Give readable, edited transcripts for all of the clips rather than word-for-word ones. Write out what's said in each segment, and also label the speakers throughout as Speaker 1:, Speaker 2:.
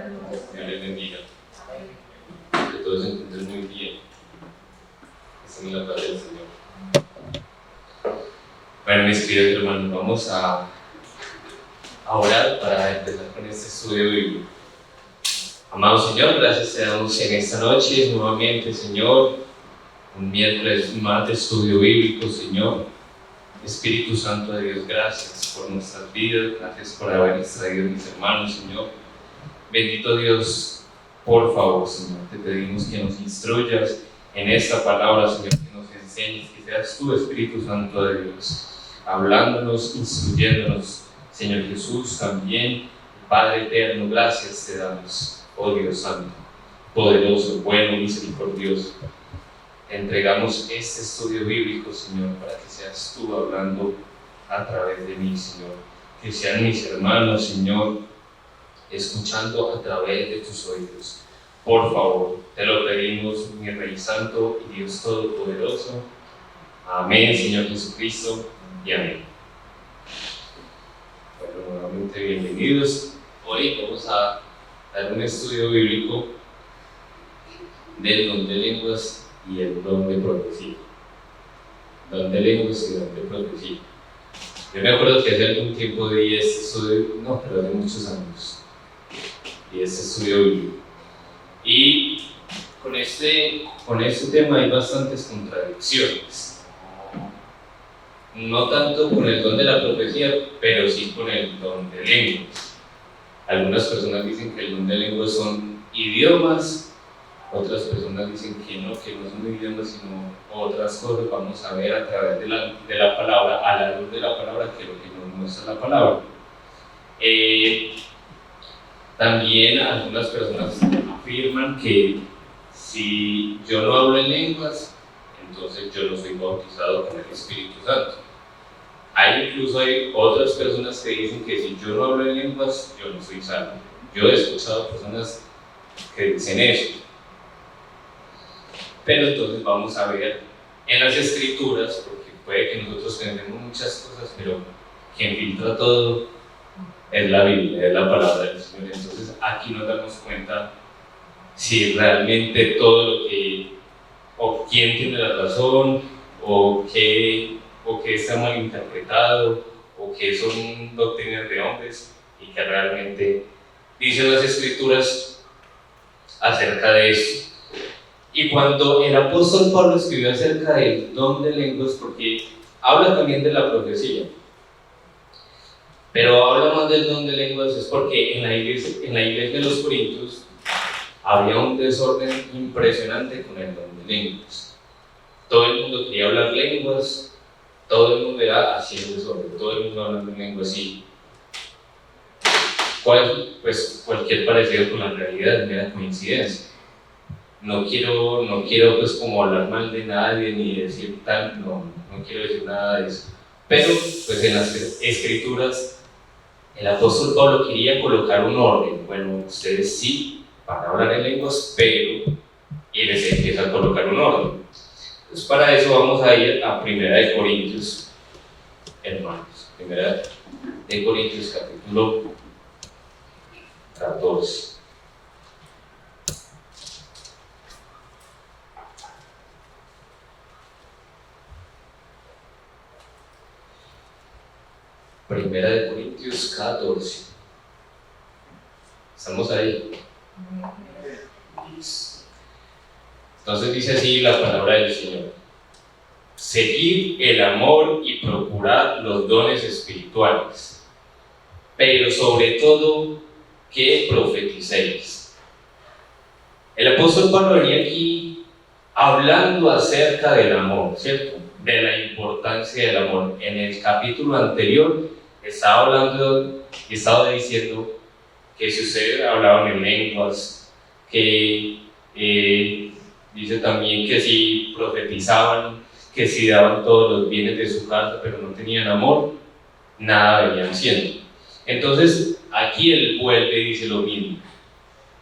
Speaker 1: Dios les bendiga. Que todos se encuentren muy bien. Estén en la paz del Señor. Bueno, mis queridos hermanos, vamos a orar para empezar con este estudio bíblico. Amado Señor, gracias te damos en esta noche nuevamente, Señor, un miércoles más de estudio bíblico, Señor. Espíritu Santo de Dios, gracias por nuestras vidas, gracias por haber extraído a mis hermanos, Señor. Bendito Dios, por favor, Señor, te pedimos que nos instruyas en esta palabra, Señor, que nos enseñes, que seas tú, Espíritu Santo de Dios, hablándonos, instruyéndonos, Señor Jesús, también, Padre eterno, gracias te damos, oh Dios Santo, poderoso, bueno, misericordioso. Te entregamos este estudio bíblico, Señor, para que seas tú hablando a través de mí, Señor. Que sean mis hermanos, Señor, escuchando a través de tus oídos. Por favor, te lo pedimos, mi Rey Santo y Dios Todopoderoso. Amén, Señor Jesucristo, y amén. Bueno, nuevamente bienvenidos. Hoy vamos a dar un estudio bíblico del don de lenguas y el don de profecía. Don de lenguas y don de profecía. Yo me acuerdo que hace algún tiempo di este estudio, no, pero hace muchos años, y este estudio bíblico. Y con este tema hay bastantes contradicciones. No tanto con el don de la profecía, pero sí con el don de lenguas. Algunas personas dicen que el don de lenguas son idiomas, otras personas dicen que no son idiomas, sino otras cosas. Vamos a ver a través de la palabra, a la luz de la palabra, que es lo que nos muestra la palabra. También algunas personas afirman que si yo no hablo en lenguas, entonces yo no soy bautizado con el Espíritu Santo. Incluso hay otras personas que dicen que si yo no hablo en lenguas, yo no soy salvo. Yo he escuchado personas que dicen eso. Pero entonces vamos a ver en las Escrituras, porque puede que nosotros tengamos muchas cosas, pero quien filtra todo es la Biblia, es la palabra del Señor. Entonces aquí nos damos cuenta si realmente todo lo que, o quién tiene la razón, o qué está mal interpretado, o que son doctrinas de hombres, y que realmente dicen las Escrituras acerca de eso. Y cuando el apóstol Pablo escribió acerca del don de lenguas, porque habla también de la profecía, pero habla más del don de lenguas, es porque en la iglesia de los Corintios había un desorden impresionante con el don de lenguas. Todo el mundo quería hablar lenguas, todo el mundo era así en desorden, todo el mundo hablando en lenguas así. Pues cualquier parecido con la realidad es mera coincidencia. No quiero pues como hablar mal de nadie ni decir tal, no quiero decir nada de eso. Pero pues en las Escrituras el apóstol Pablo quería colocar un orden. Bueno, ustedes sí van a hablar en lenguas, pero y les empieza a colocar un orden. Entonces para eso vamos a ir a 1 de Corintios, hermanos. 1 de Corintios capítulo 14. Primera de Corintios 14. ¿Estamos ahí? Entonces dice así la palabra del Señor: seguid el amor y procurad los dones espirituales, pero sobre todo que profeticéis. El apóstol Pablo venía aquí hablando acerca del amor, ¿cierto? De la importancia del amor. En el capítulo anterior estaba hablando y estaba diciendo que si ustedes hablaban en lenguas, que dice también que si profetizaban, que si daban todos los bienes de su casa, pero no tenían amor, nada venían siendo. Entonces aquí él vuelve y dice lo mismo,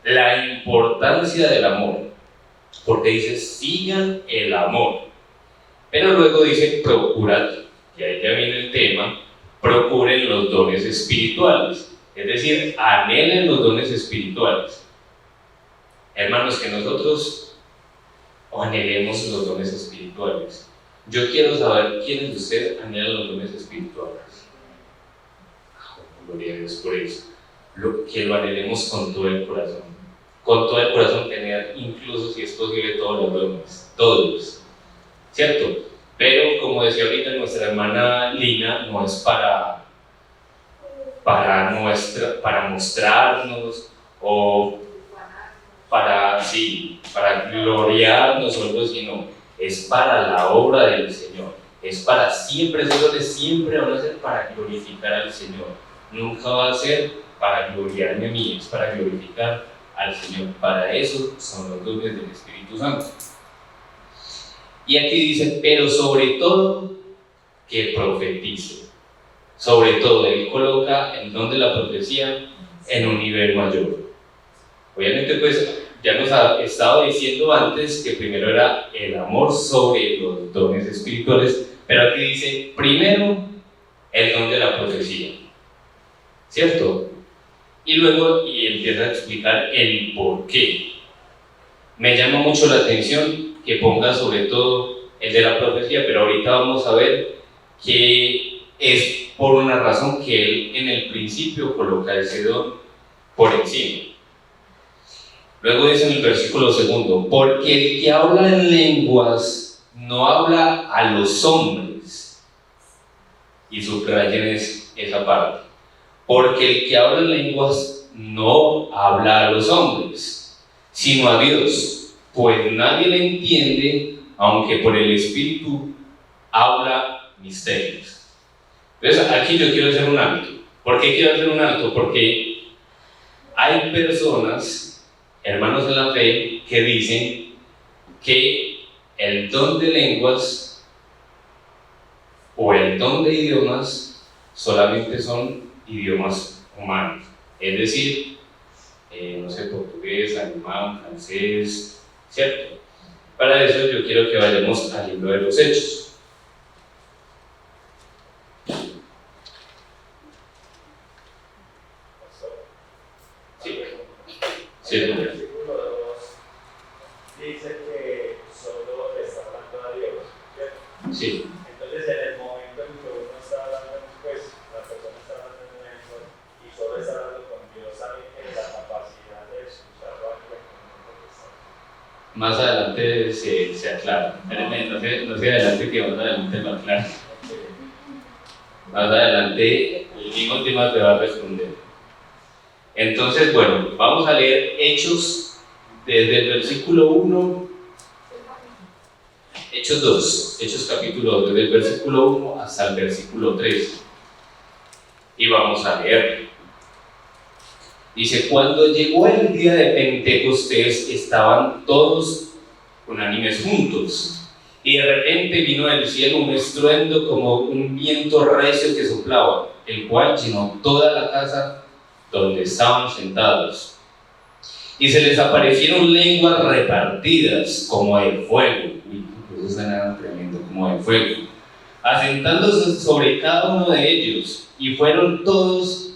Speaker 1: la importancia del amor, porque dice sigan el amor, pero luego dice procurad, y ahí ya viene el tema, procuren los dones espirituales. Es decir, anhelen los dones espirituales. Hermanos, que nosotros anhelemos los dones espirituales. Yo quiero saber quiénes de ustedes anhelan los dones espirituales. Gloria a Dios por eso. Que lo anhelemos con todo el corazón. Con todo el corazón, tener incluso, si es posible, todos los dones. Todos. ¿Cierto? Pero, como decía ahorita nuestra hermana Lina, no es para mostrarnos o para gloriarnos o algo, sino es para la obra del Señor. Es para siempre, esos dones siempre van a ser para glorificar al Señor. Nunca va a ser para gloriarme a mí, es para glorificar al Señor. Para eso son los dones del Espíritu Santo. Y aquí dice, pero sobre todo que profetice. Sobre todo, él coloca el don de la profecía en un nivel mayor. Obviamente, pues, ya nos ha estado diciendo antes que primero era el amor sobre los dones espirituales, pero aquí dice, primero, el don de la profecía. ¿Cierto? Y luego empieza a explicar el por qué. Me llama mucho la atención que ponga sobre todo el de la profecía, pero ahorita vamos a ver que es por una razón que él en el principio coloca ese don por encima. Luego dice en el versículo 2, porque el que habla en lenguas no habla a los hombres, y subrayen esa parte, porque el que habla en lenguas no habla a los hombres, sino a Dios, pues nadie le entiende, aunque por el Espíritu habla misterios. Entonces aquí yo quiero hacer un alto. ¿Por qué quiero hacer un alto? Porque hay personas, hermanos en la fe, que dicen que el don de lenguas o el don de idiomas solamente son idiomas humanos, es decir, no sé, portugués, alemán, francés, ¿cierto? Para eso yo quiero que vayamos al libro de los Hechos. Sí,
Speaker 2: el versículo 2 dice que solo le está hablando a Dios, ¿cierto?
Speaker 1: Sí.
Speaker 2: Entonces, en el momento en que uno está hablando, pues la persona está hablando en lengua y solo está hablando con Dios, sabe que la capacidad de escucharlo a alguien que está.
Speaker 1: Más adelante se aclara. No sé adelante, que más adelante lo aclara. Más adelante el mismo tema te va a responder. Entonces, bueno, vamos a leer Hechos desde el versículo 1, Hechos 2, Hechos capítulo 2, desde el versículo 1 hasta el versículo 3. Y vamos a leer. Dice, cuando llegó el día de Pentecostés, estaban todos unánimes juntos. Y de repente vino del cielo un estruendo como un viento recio que soplaba, el cual llenó toda la casa donde estaban sentados. Y se les aparecieron lenguas repartidas como de fuego. Eso suena tremendo, como de fuego, asentándose sobre cada uno de ellos, y fueron todos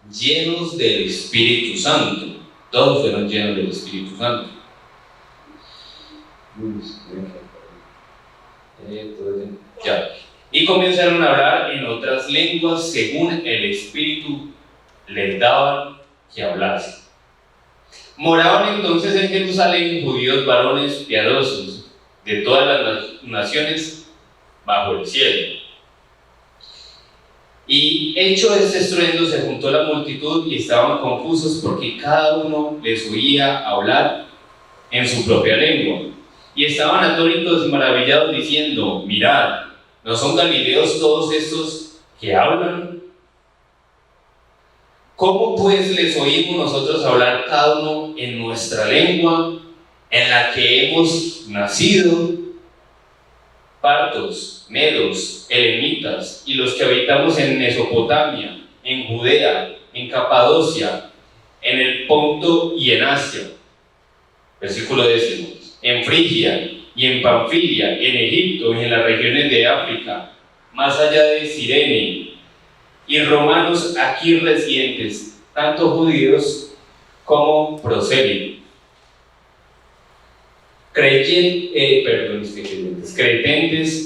Speaker 1: llenos del Espíritu Santo. Todos fueron llenos del Espíritu Santo. Ya. Y comenzaron a hablar en otras lenguas según el Espíritu les daban que hablasen. Moraban entonces en Jerusalén judíos varones piadosos de todas las naciones bajo el cielo. Y hecho este estruendo, se juntó la multitud y estaban confusos porque cada uno les oía hablar en su propia lengua. Y estaban atónitos y maravillados diciendo, mirad, ¿no son galileos todos estos que hablan? ¿Cómo pues les oímos nosotros hablar cada uno en nuestra lengua, en la que hemos nacido? Partos, medos, elamitas y los que habitamos en Mesopotamia, en Judea, en Capadocia, en el Ponto y en Asia. Versículo 10. En Frigia y en Panfilia, en Egipto y en las regiones de África, más allá de Cirene, y romanos aquí residentes, tanto judíos como prosélitos, cretentes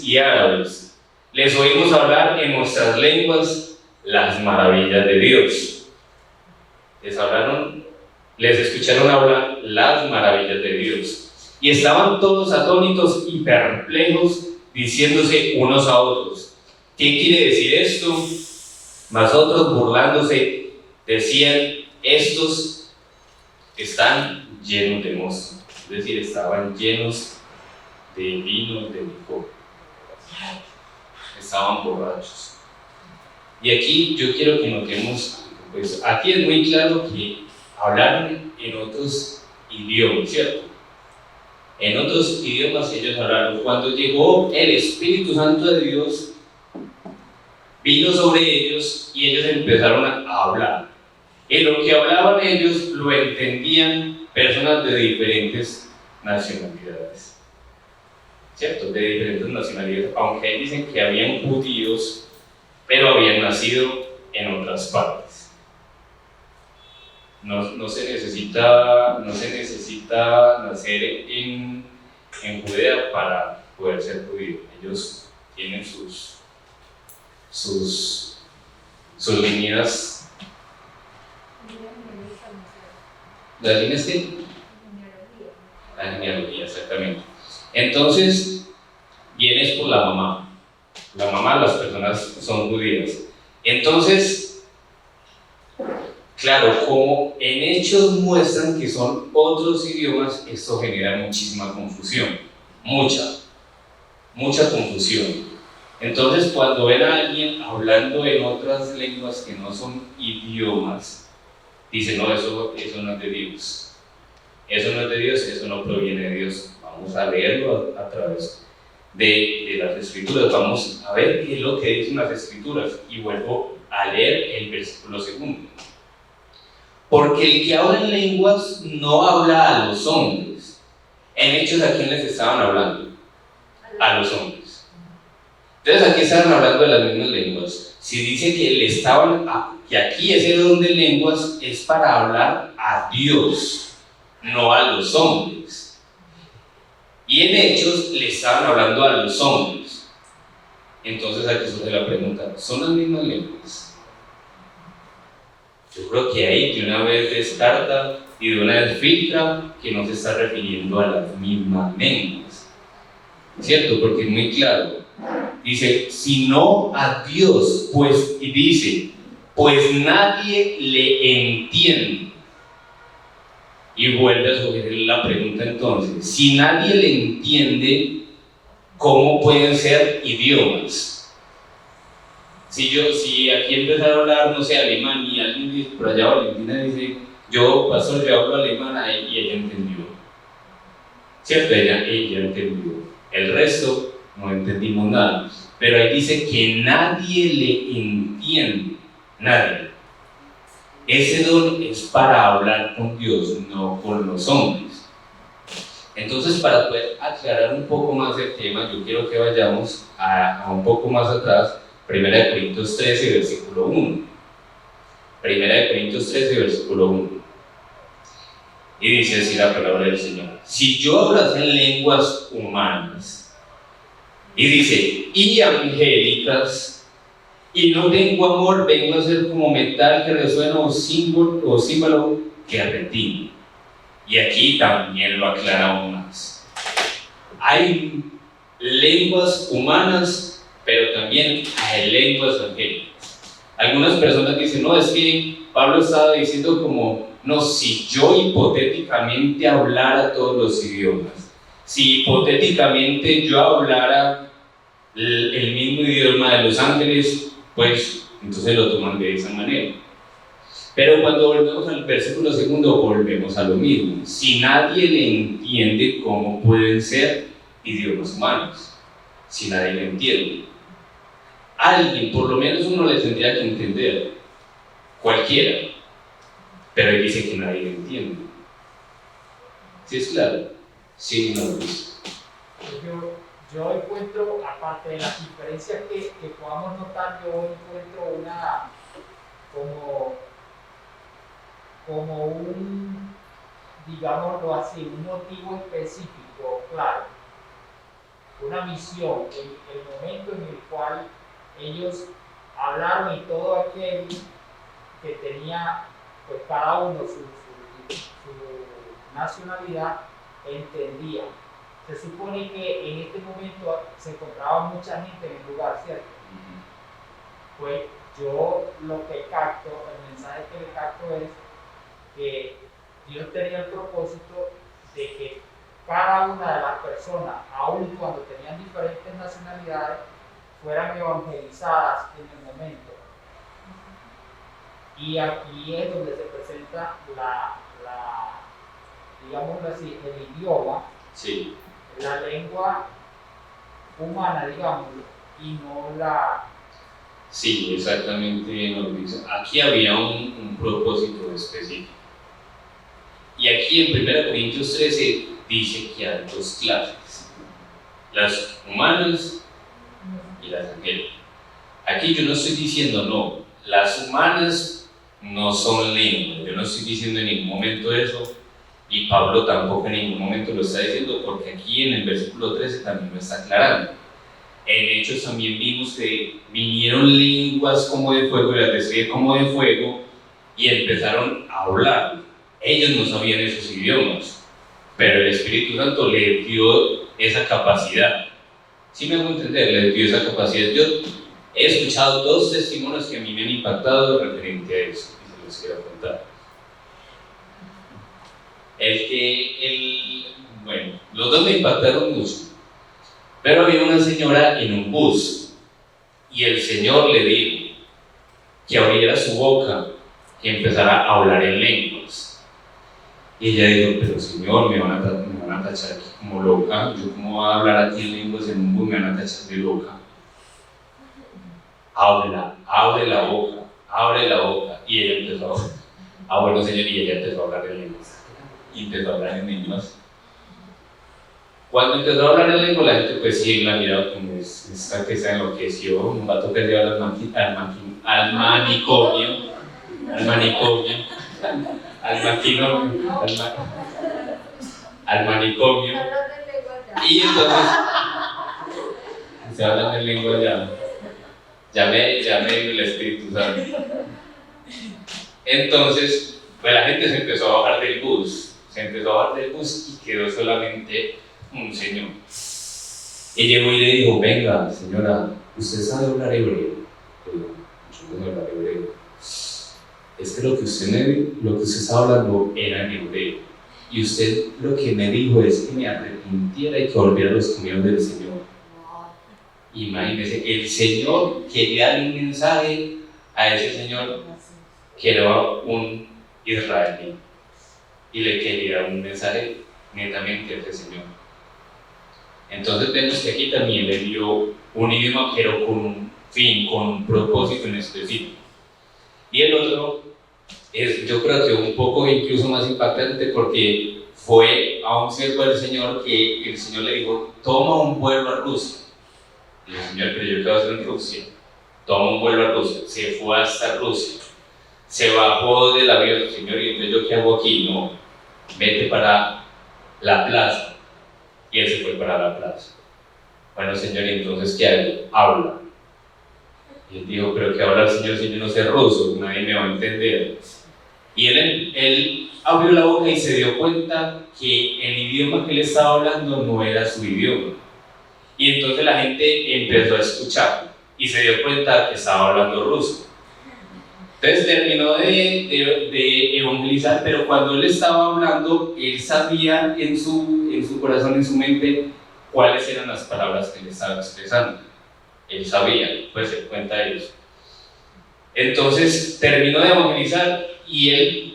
Speaker 1: y árabes. Les oímos hablar en nuestras lenguas las maravillas de Dios. Les escucharon hablar las maravillas de Dios. Y estaban todos atónitos y perplejos, diciéndose unos a otros: ¿qué quiere decir esto? Mas otros, burlándose, decían: estos están llenos de mosto. Es decir, estaban llenos de vino, de licor. Estaban borrachos. Y aquí yo quiero que notemos, pues aquí es muy claro que hablaron en otros idiomas, ¿cierto? En otros idiomas ellos hablaron. Cuando llegó el Espíritu Santo de Dios, vino sobre ellos y ellos empezaron a hablar. Y lo que hablaban ellos lo entendían personas de diferentes nacionalidades, ¿cierto? De diferentes nacionalidades, aunque dicen que habían judíos, pero habían nacido en otras partes. No se necesita nacer en Judea para poder ser judío. Ellos tienen sus líneas. ¿Las líneas qué? La genealogía, exactamente. Entonces, vienes por la mamá. La mamá, las personas son judías. Entonces, claro, como en hechos muestran que son otros idiomas, esto genera muchísima confusión. Mucha confusión. Entonces, cuando ven a alguien hablando en otras lenguas que no son idiomas, dicen: no, eso no es de Dios. Eso no es de Dios, eso no proviene de Dios. Vamos a leerlo a través de las Escrituras. Vamos a ver qué es lo que dicen las Escrituras. Y vuelvo a leer el versículo 2. Porque el que habla en lenguas no habla a los hombres. En Hechos, ¿a quién les estaban hablando? A los hombres. Entonces aquí estaban hablando de las mismas lenguas. Si dice que aquí ese don de lenguas es para hablar a Dios, no a los hombres. Y en Hechos le estaban hablando a los hombres. Entonces aquí surge la pregunta: ¿son las mismas lenguas? Yo creo que ahí de una vez descarta y de una vez filtra que no se está refiriendo a las mismas lenguas, ¿cierto? Porque es muy claro. Dice: sino a Dios, pues nadie le entiende. Y vuelve a sugerir la pregunta entonces: si nadie le entiende, ¿cómo pueden ser idiomas? Si aquí empezara a hablar, no sé, alemán, y alguien dice, por allá Valentina dice: pastor, yo hablo alemán, y ella entendió, ¿cierto? Ella entendió. El resto no entendimos nada. Pero ahí dice que nadie le entiende, nadie. Ese don es para hablar con Dios, no con los hombres. Entonces, para poder aclarar un poco más el tema, yo quiero que vayamos a un poco más atrás, 1 Corintios 13, versículo 1. 1 Corintios 13, versículo 1. Y dice así la palabra del Señor: si yo hablase en lenguas humanas, y dice, y angélicas, y no tengo amor, vengo a ser como metal que resuena o címbalo que retina. Y aquí también lo aclara aún más. Hay lenguas humanas, pero también hay lenguas angélicas. Algunas personas dicen: no, es que Pablo estaba diciendo como, no, si yo hipotéticamente hablara todos los idiomas, si hipotéticamente yo hablara el mismo idioma de los ángeles, pues entonces lo toman de esa manera. Pero cuando volvemos al versículo 2, volvemos a lo mismo. Si nadie le entiende, ¿cómo pueden ser idiomas humanos? Si nadie le entiende. Alguien, por lo menos uno le tendría que entender. Cualquiera. Pero él dice que nadie le entiende. ¿Sí es claro? Sí, no, Luis.
Speaker 3: Yo encuentro, aparte de las diferencias que podamos notar, yo encuentro una como como un, digámoslo así, un motivo específico, claro, una misión, el momento en el cual ellos hablaron y todo aquel que tenía, pues cada uno su nacionalidad, entendía. Se supone que en este momento se encontraba mucha gente en el lugar, ¿cierto? Pues yo lo que capto, el mensaje que le capto es que Dios tenía el propósito de que cada una de las personas, aun cuando tenían diferentes nacionalidades, fueran evangelizadas en el momento. Y aquí es donde se presenta digámoslo así, el idioma,
Speaker 1: Sí.
Speaker 3: la lengua humana, digámoslo, y no la...
Speaker 1: Sí, exactamente nos dice. Aquí había un propósito específico. Y aquí en 1 Corintios 13 dice que hay dos clases, las humanas y las angélicas. Aquí yo no estoy diciendo no, las humanas no son lenguas, yo no estoy diciendo en ningún momento eso, y Pablo tampoco en ningún momento lo está diciendo, porque aquí en el versículo 13 también lo está aclarando. En Hechos también vimos que vinieron lenguas como de fuego, y las describe como de fuego, y empezaron a hablar. Ellos no sabían esos idiomas, pero el Espíritu Santo les dio esa capacidad. ¿Sí me hago entender? Les dio esa capacidad. Yo he escuchado dos testimonios que a mí me han impactado referente a eso, y se los quiero contar. Bueno, los dos me impactaron mucho. Pero había una señora en un bus y el Señor le dijo que abriera su boca y empezara a hablar en lenguas. Y ella dijo, pero Señor, me van a tachar aquí como loca. ¿Yo cómo voy a hablar aquí en lenguas en un bus? Me van a tachar de loca. Abre la boca. Y ella empezó bueno Señor, y ella empezó a hablar en lenguas. Y empezó a hablar en lenguas. Cuando empezó a hablar en lengua, la gente pues sí la miraba como esta que se enloqueció, un vato que lleva al manicomio, y entonces se hablan en lengua ya me dio el Espíritu Santo. Entonces, pues la gente se empezó a bajar del bus y quedó solamente un señor. Y llegó y le dijo, venga señora, ¿usted sabe hablar hebreo? Yo no hablo hebreo. Es que lo que usted estaba hablando era en hebreo. Y usted lo que me dijo es que me arrepintiera y que volviera a los caminos del Señor. Imagínese, el Señor quería dar un mensaje a ese señor que era un israelí. Y le quería dar un mensaje netamente a ese señor. Entonces vemos que aquí también le dio un idioma, pero con un fin, con un propósito en específico. Y el otro es, yo creo que un poco incluso más impactante, porque fue a un siervo del Señor que el Señor le dijo, toma un vuelo a Rusia. Y el Señor creyó que va a ser en Rusia. Toma un vuelo a Rusia. Se fue hasta Rusia. Se bajó del avión, Señor, y entonces, ¿yo qué hago aquí? No, vete para la plaza. Y él se fue para la plaza. Bueno, Señor, ¿y entonces qué hago? Habla. Y él dijo, pero ¿qué habla el Señor si yo no sé ruso? Nadie me va a entender. Y él abrió la boca y se dio cuenta que el idioma que él estaba hablando no era su idioma. Y entonces la gente empezó a escucharlo y se dio cuenta que estaba hablando ruso. Entonces terminó de evangelizar, pero cuando él estaba hablando, él sabía en su corazón, en su mente, cuáles eran las palabras que él estaba expresando. Él sabía, pues se dio cuenta de eso. Entonces terminó de evangelizar y él,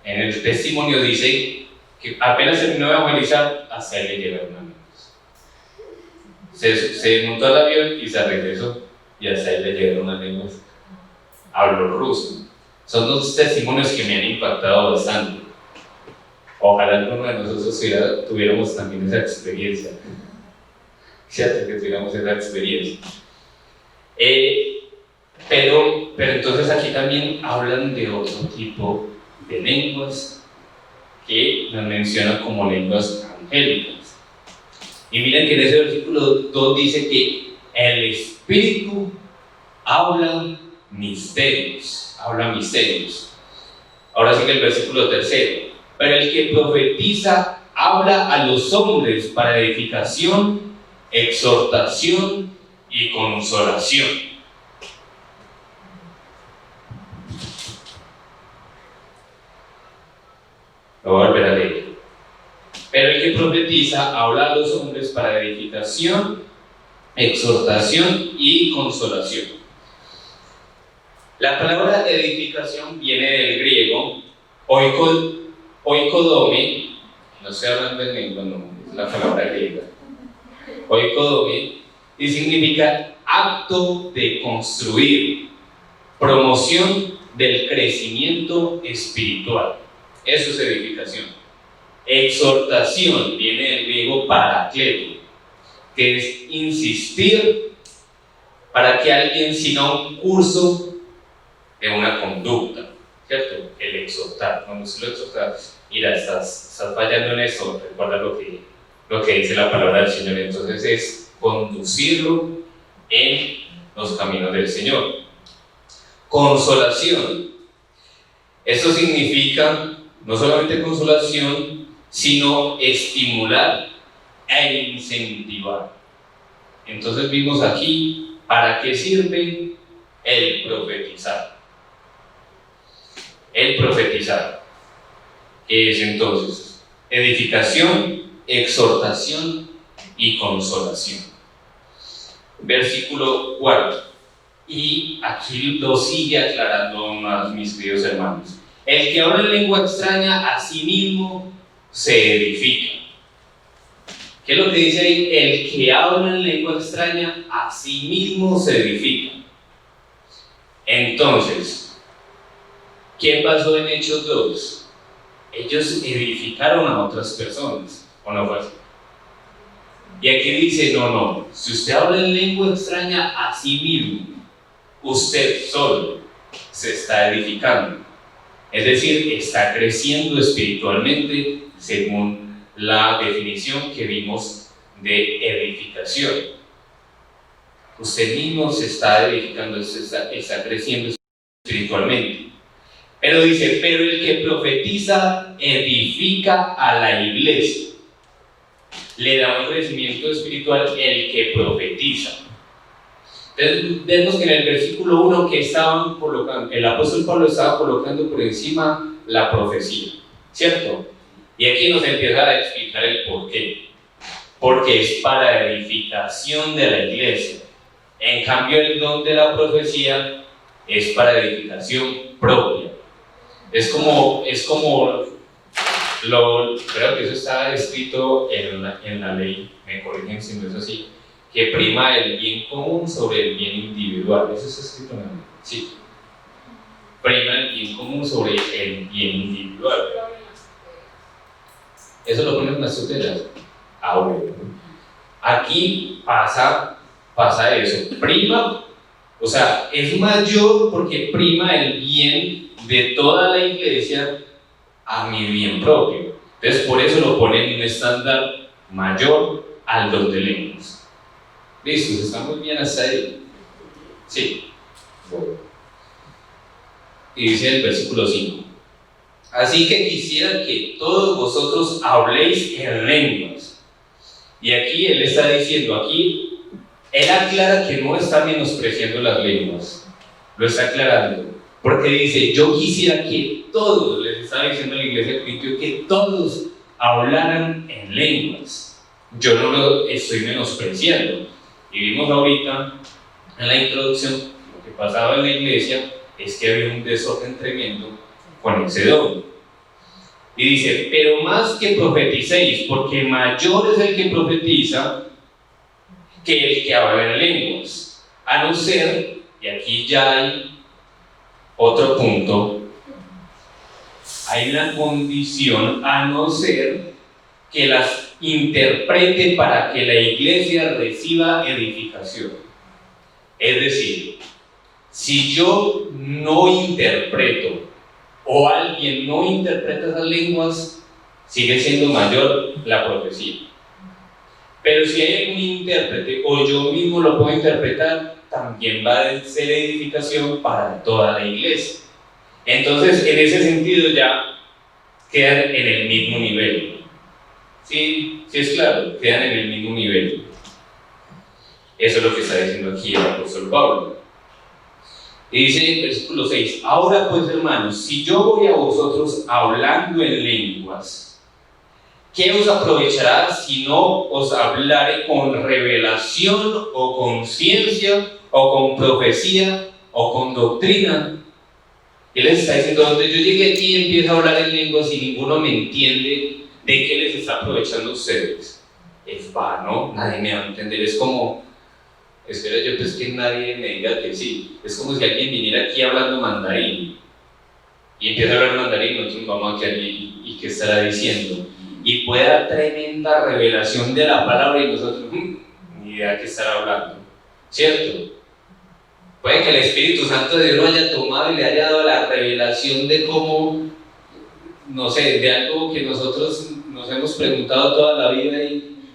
Speaker 1: en el testimonio dice que apenas terminó de evangelizar, hasta él le llegaron amigos. Se montó al avión y se regresó, y hasta él le llegaron amigos. Hablo ruso. Son dos testimonios que me han impactado bastante. Ojalá alguno de nosotros tuviéramos también esa experiencia. Cierto que tuviéramos esa experiencia. Pero entonces aquí también hablan de otro tipo de lenguas que las menciona como lenguas angélicas. Y miren que en ese versículo 2 dice que el Espíritu habla misterios. Ahora sigue el versículo 3. Pero el que profetiza habla a los hombres para edificación, exhortación y consolación. Lo voy a volver a leer. Pero el que profetiza habla a los hombres para edificación, exhortación y consolación. La palabra edificación viene del griego oikodome, no estoy hablando en lengua, no, es la palabra griega. Oikodome, y significa acto de construir, promoción del crecimiento espiritual. Eso es edificación. Exhortación viene del griego parakleto, que es insistir para que alguien siga un curso de una conducta, ¿cierto? El exhortar, cuando se lo exhorta, mira, estás fallando en eso, recuerda lo que dice la palabra del Señor. Entonces es conducirlo en los caminos del Señor. Consolación, eso significa no solamente consolación, sino estimular e incentivar. Entonces vimos aquí para qué sirve el profetizar. El profetizar, que es entonces edificación, exhortación y consolación. Versículo 4. Y aquí lo sigue aclarando más, mis queridos hermanos. El que habla en lengua extraña a sí mismo se edifica. ¿Qué es lo que dice ahí? El que habla en lengua extraña a sí mismo se edifica. Entonces, ¿qué pasó en Hechos 2? Ellos edificaron a otras personas, ¿o no fue así? Y aquí dice, no, si usted habla en lengua extraña a sí mismo, usted solo se está edificando. Es decir, está creciendo espiritualmente según la definición que vimos de edificación. Usted mismo se está edificando, está creciendo espiritualmente. Pero dice, pero el que profetiza edifica a la iglesia. Le da un crecimiento espiritual el que profetiza. Entonces, vemos que en el versículo 1 que estaban colocando, el apóstol Pablo estaba colocando por encima la profecía, ¿cierto? Y aquí nos empieza a explicar el por qué. Porque es para edificación de la iglesia. En cambio, el don de la profecía es para edificación propia. Es como creo que eso está escrito en la ley, me corrigen si no es así, que prima el bien común sobre el bien individual. Eso está escrito en la ley. Sí. Prima el bien común sobre el bien individual. Eso lo ponen en las tutelas. Bueno. Aquí pasa eso. Prima, o sea, es mayor porque prima el bien de toda la iglesia a mi bien propio. Entonces, por eso lo ponen en un estándar mayor al don de lenguas. ¿Listos? ¿Estamos bien hasta ahí? Sí. Bueno. Y dice el versículo 5. Así que quisiera que todos vosotros habléis en lenguas. Y aquí él está diciendo, él aclara que no está menospreciando las lenguas. Lo está aclarando. Porque dice, yo quisiera que todos, les estaba diciendo a la iglesia de Corintios, que todos hablaran en lenguas. Yo no lo estoy menospreciando. Y vimos ahorita en la introducción, lo que pasaba en la iglesia es que había un desorden tremendo con ese don. Y dice, pero más que profeticéis, porque mayor es el que profetiza que el que habla en lenguas. A no ser, y aquí ya hay otro punto, hay una condición, a no ser que las interprete para que la iglesia reciba edificación. Es decir, si yo no interpreto o alguien no interpreta esas lenguas, sigue siendo mayor la profecía. Pero si hay algún intérprete o yo mismo lo puedo interpretar, también va a ser edificación para toda la iglesia. Entonces, en ese sentido ya quedan en el mismo nivel. Sí, sí es claro, quedan en el mismo nivel. Eso es lo que está diciendo aquí el apóstol Pablo. Y dice en el versículo 6, ahora pues hermanos, si yo voy a vosotros hablando en lenguas, ¿qué os aprovechará si no os hablare con revelación o con ciencia o con profecía o con doctrina? Él les está diciendo, donde yo llegue aquí y empiezo a hablar en lenguas y ninguno me entiende, ¿de qué les está aprovechando a ustedes? Es vano, nadie me va a entender. Es como, espera yo pues que nadie me diga que sí. Es como si alguien viniera aquí hablando mandarín y empieza a hablar mandarín, nosotros vamos a quedar y ¿qué estará diciendo? Y puede dar tremenda revelación de la palabra y nosotros ni idea qué estará hablando, ¿cierto? Puede que el Espíritu Santo de Dios lo haya tomado y le haya dado la revelación de cómo, no sé, de algo que nosotros nos hemos preguntado toda la vida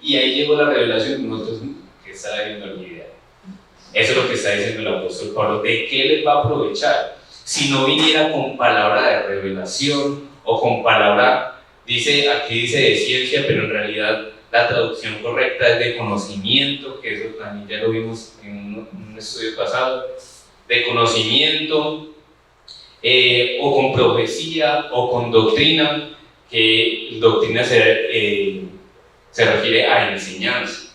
Speaker 1: y ahí llegó la revelación y nosotros, ¿qué estará viendo ni idea? Eso es lo que está diciendo el apóstol Pablo. ¿De qué les va a aprovechar? Si no viniera con palabra de revelación o con palabra, aquí dice de ciencia, pero en realidad la traducción correcta es de conocimiento, que eso también ya lo vimos en un estudio pasado, de conocimiento, o con profecía o con doctrina, que doctrina se refiere a enseñanza.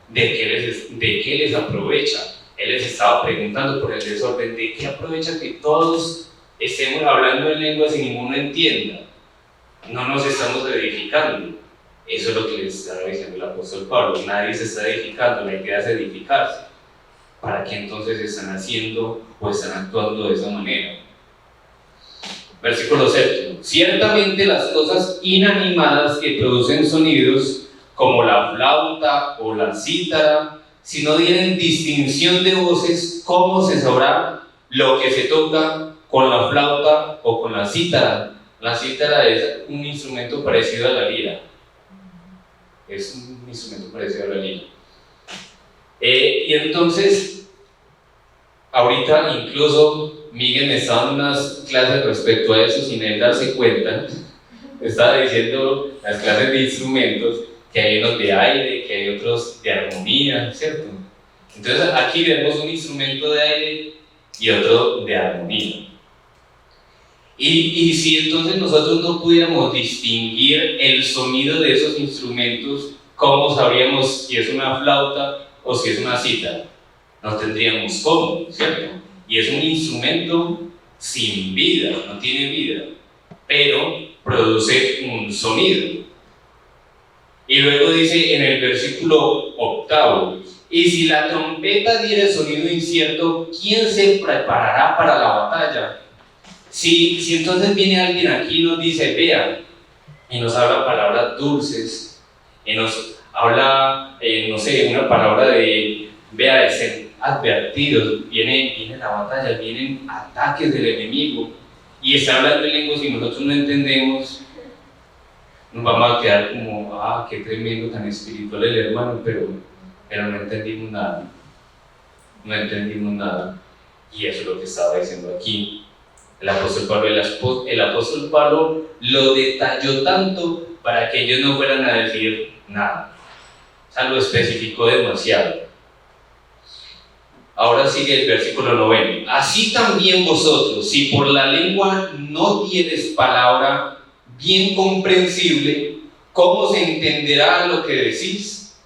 Speaker 1: ¿De qué les aprovecha? Él les estaba preguntando por el desorden, ¿de qué aprovecha que todos estemos hablando en lenguas y ninguno entienda? No nos estamos edificando. Eso es lo que les estaba diciendo el apóstol Pablo. Nadie se está edificando, la idea es edificarse. ¿Para qué entonces están haciendo o están actuando de esa manera? Versículo 7. Ciertamente las cosas inanimadas que producen sonidos, como la flauta o la cítara, si no tienen distinción de voces, ¿cómo se sabrá lo que se toca con la flauta o con la cítara? La cítara es un instrumento parecido a la lira. Es un instrumento parecido a la lira. Y entonces, ahorita incluso Miguel me estaba dando unas clases respecto a eso sin él darse cuenta. Estaba diciendo las clases de instrumentos, que hay unos de aire, que hay otros de armonía, ¿cierto? Entonces aquí vemos un instrumento de aire y otro de armonía. Y si entonces nosotros no pudiéramos distinguir el sonido de esos instrumentos, ¿cómo sabríamos si es una flauta o si es una cítara? No tendríamos cómo, ¿cierto? Y es un instrumento sin vida, no tiene vida, pero produce un sonido. Y luego dice en el versículo 8, y si la trompeta diere sonido incierto, ¿quién se preparará para la batalla? Si entonces viene alguien aquí y nos dice, vea, y nos habla palabras dulces, y nos habla, no sé, una palabra de, vea, de ser advertidos, viene la batalla, vienen ataques del enemigo, y está hablando en lenguas y nosotros no entendemos, nos vamos a quedar como, qué tremendo, tan espiritual el hermano, pero no entendimos nada, y eso es lo que estaba diciendo aquí el apóstol Pablo. El apóstol Pablo lo detalló tanto para que ellos no fueran a decir nada, o sea, lo especificó demasiado. Ahora sigue el versículo 9. Así también vosotros, si por la lengua no tienes palabra bien comprensible, ¿cómo se entenderá lo que decís?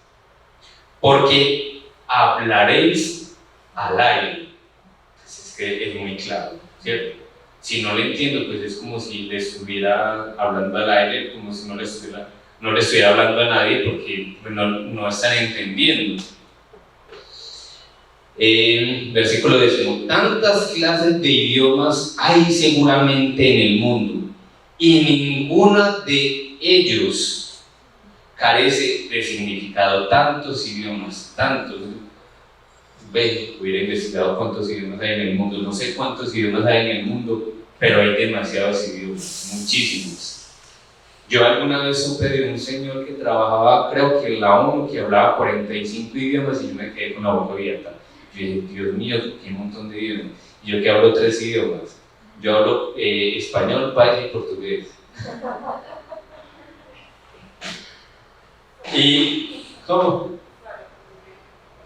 Speaker 1: Porque hablaréis al aire. Pues es que es muy claro, ¿cierto? Si no le entiendo, pues es como si le estuviera hablando al aire, como si no le estuviera hablando a nadie, porque no están entendiendo. Versículo 10. Tantas clases de idiomas hay seguramente en el mundo, y ninguna de ellos carece de significado. Tantos idiomas, tantos. Hubiera investigado cuántos idiomas hay en el mundo. No sé cuántos idiomas hay en el mundo, pero hay demasiados idiomas, muchísimos. Yo alguna vez supe de un señor que trabajaba, creo que en la ONU, que hablaba 45 idiomas y yo me quedé con la boca abierta. Yo dije, Dios mío, qué montón de idiomas. Y yo que hablo 3 idiomas. Yo hablo español, paisa y portugués. ¿Y cómo?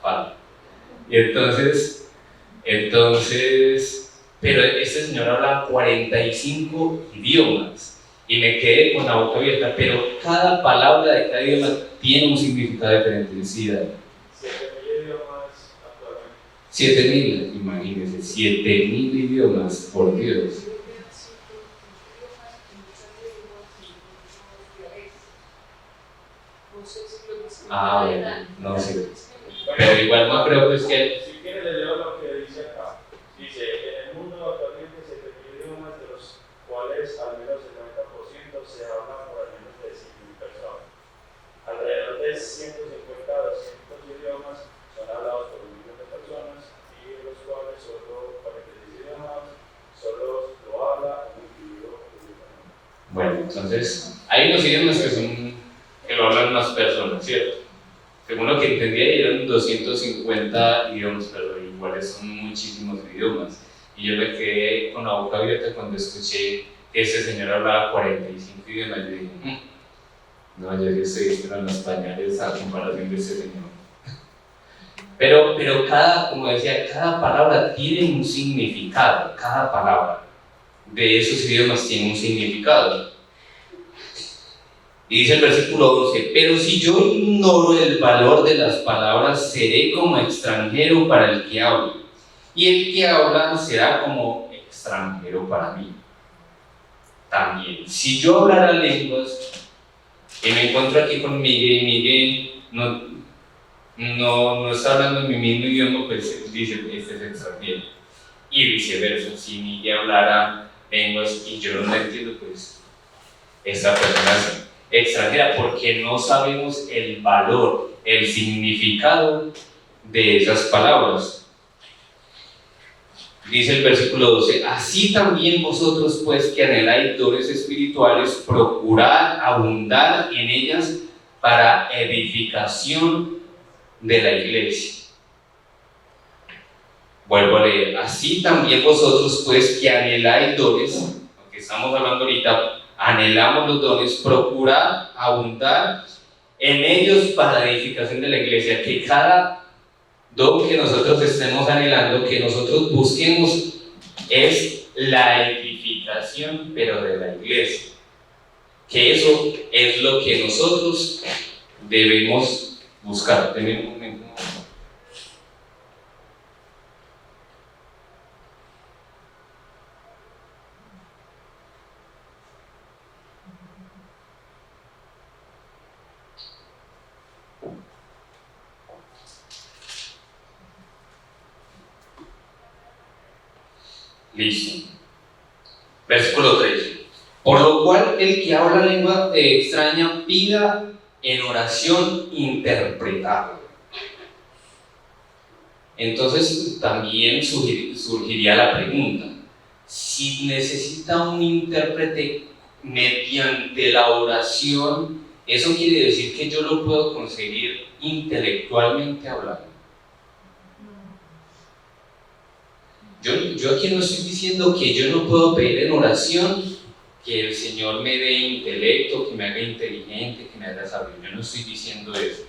Speaker 1: Vale. Y entonces, pero este señor habla 45 idiomas y me quedé con la boca abierta, pero cada palabra de cada idioma tiene un significado diferente. Sí, Dani.
Speaker 2: 7.000 idiomas actualmente.
Speaker 1: 7.000, imagínense, 7.000 idiomas, por Dios. Ah, bueno, no sé. Pero igual no creo que es que...
Speaker 2: Si quiere le leo lo que dice acá. Dice, en el mundo actualmente 7.000 idiomas, de los cuales al menos el 90% se habla por al menos de 100.000 personas. Alrededor de 150 a 200 idiomas son hablados por 1 millón de personas y de los cuales solo 46 idiomas solo lo habla un individuo.
Speaker 1: Bueno, entonces, hay unos idiomas que lo hablan más personas, ¿cierto? Según lo que entendía, eran 250 idiomas, pero iguales son muchísimos idiomas. Y yo me quedé con la boca abierta cuando escuché que ese señor hablaba 45 idiomas. Yo dije, no, yo sí estoy esperando los pañales a comparación de ese señor. Pero como decía, cada palabra tiene un significado, cada palabra de esos idiomas tiene un significado. Y dice el versículo 12, pero si yo ignoro el valor de las palabras, seré como extranjero para el que habla, y el que habla será como extranjero para mí. También, si yo hablara lenguas, y me encuentro aquí con Miguel, y Miguel no está hablando en mi mismo idioma, pues dice, este es extranjero. Y viceversa, si Miguel hablara lenguas y yo no la entiendo, pues esa persona es extranjera, porque no sabemos el valor, el significado de esas palabras. Dice el versículo 12, así también vosotros, pues, que anheláis dones espirituales, procurad abundar en ellas para edificación de la iglesia. Vuelvo a leer, así también vosotros, pues, que anheláis dones, lo que estamos hablando ahorita, anhelamos los dones, procurad abundar en ellos para la edificación de la iglesia, que cada don que nosotros estemos anhelando, que nosotros busquemos, es la edificación, pero de la iglesia, que eso es lo que nosotros debemos buscar. Tenemos un momento. Listo. Versículo 13. Por lo cual, el que habla lengua extraña pida en oración interpretarlo. Entonces, también surgiría la pregunta: si necesita un intérprete mediante la oración, ¿eso quiere decir que yo lo puedo conseguir intelectualmente hablando? Yo aquí no estoy diciendo que yo no puedo pedir en oración que el Señor me dé intelecto, que me haga inteligente, que me haga sabio. Yo no estoy diciendo eso.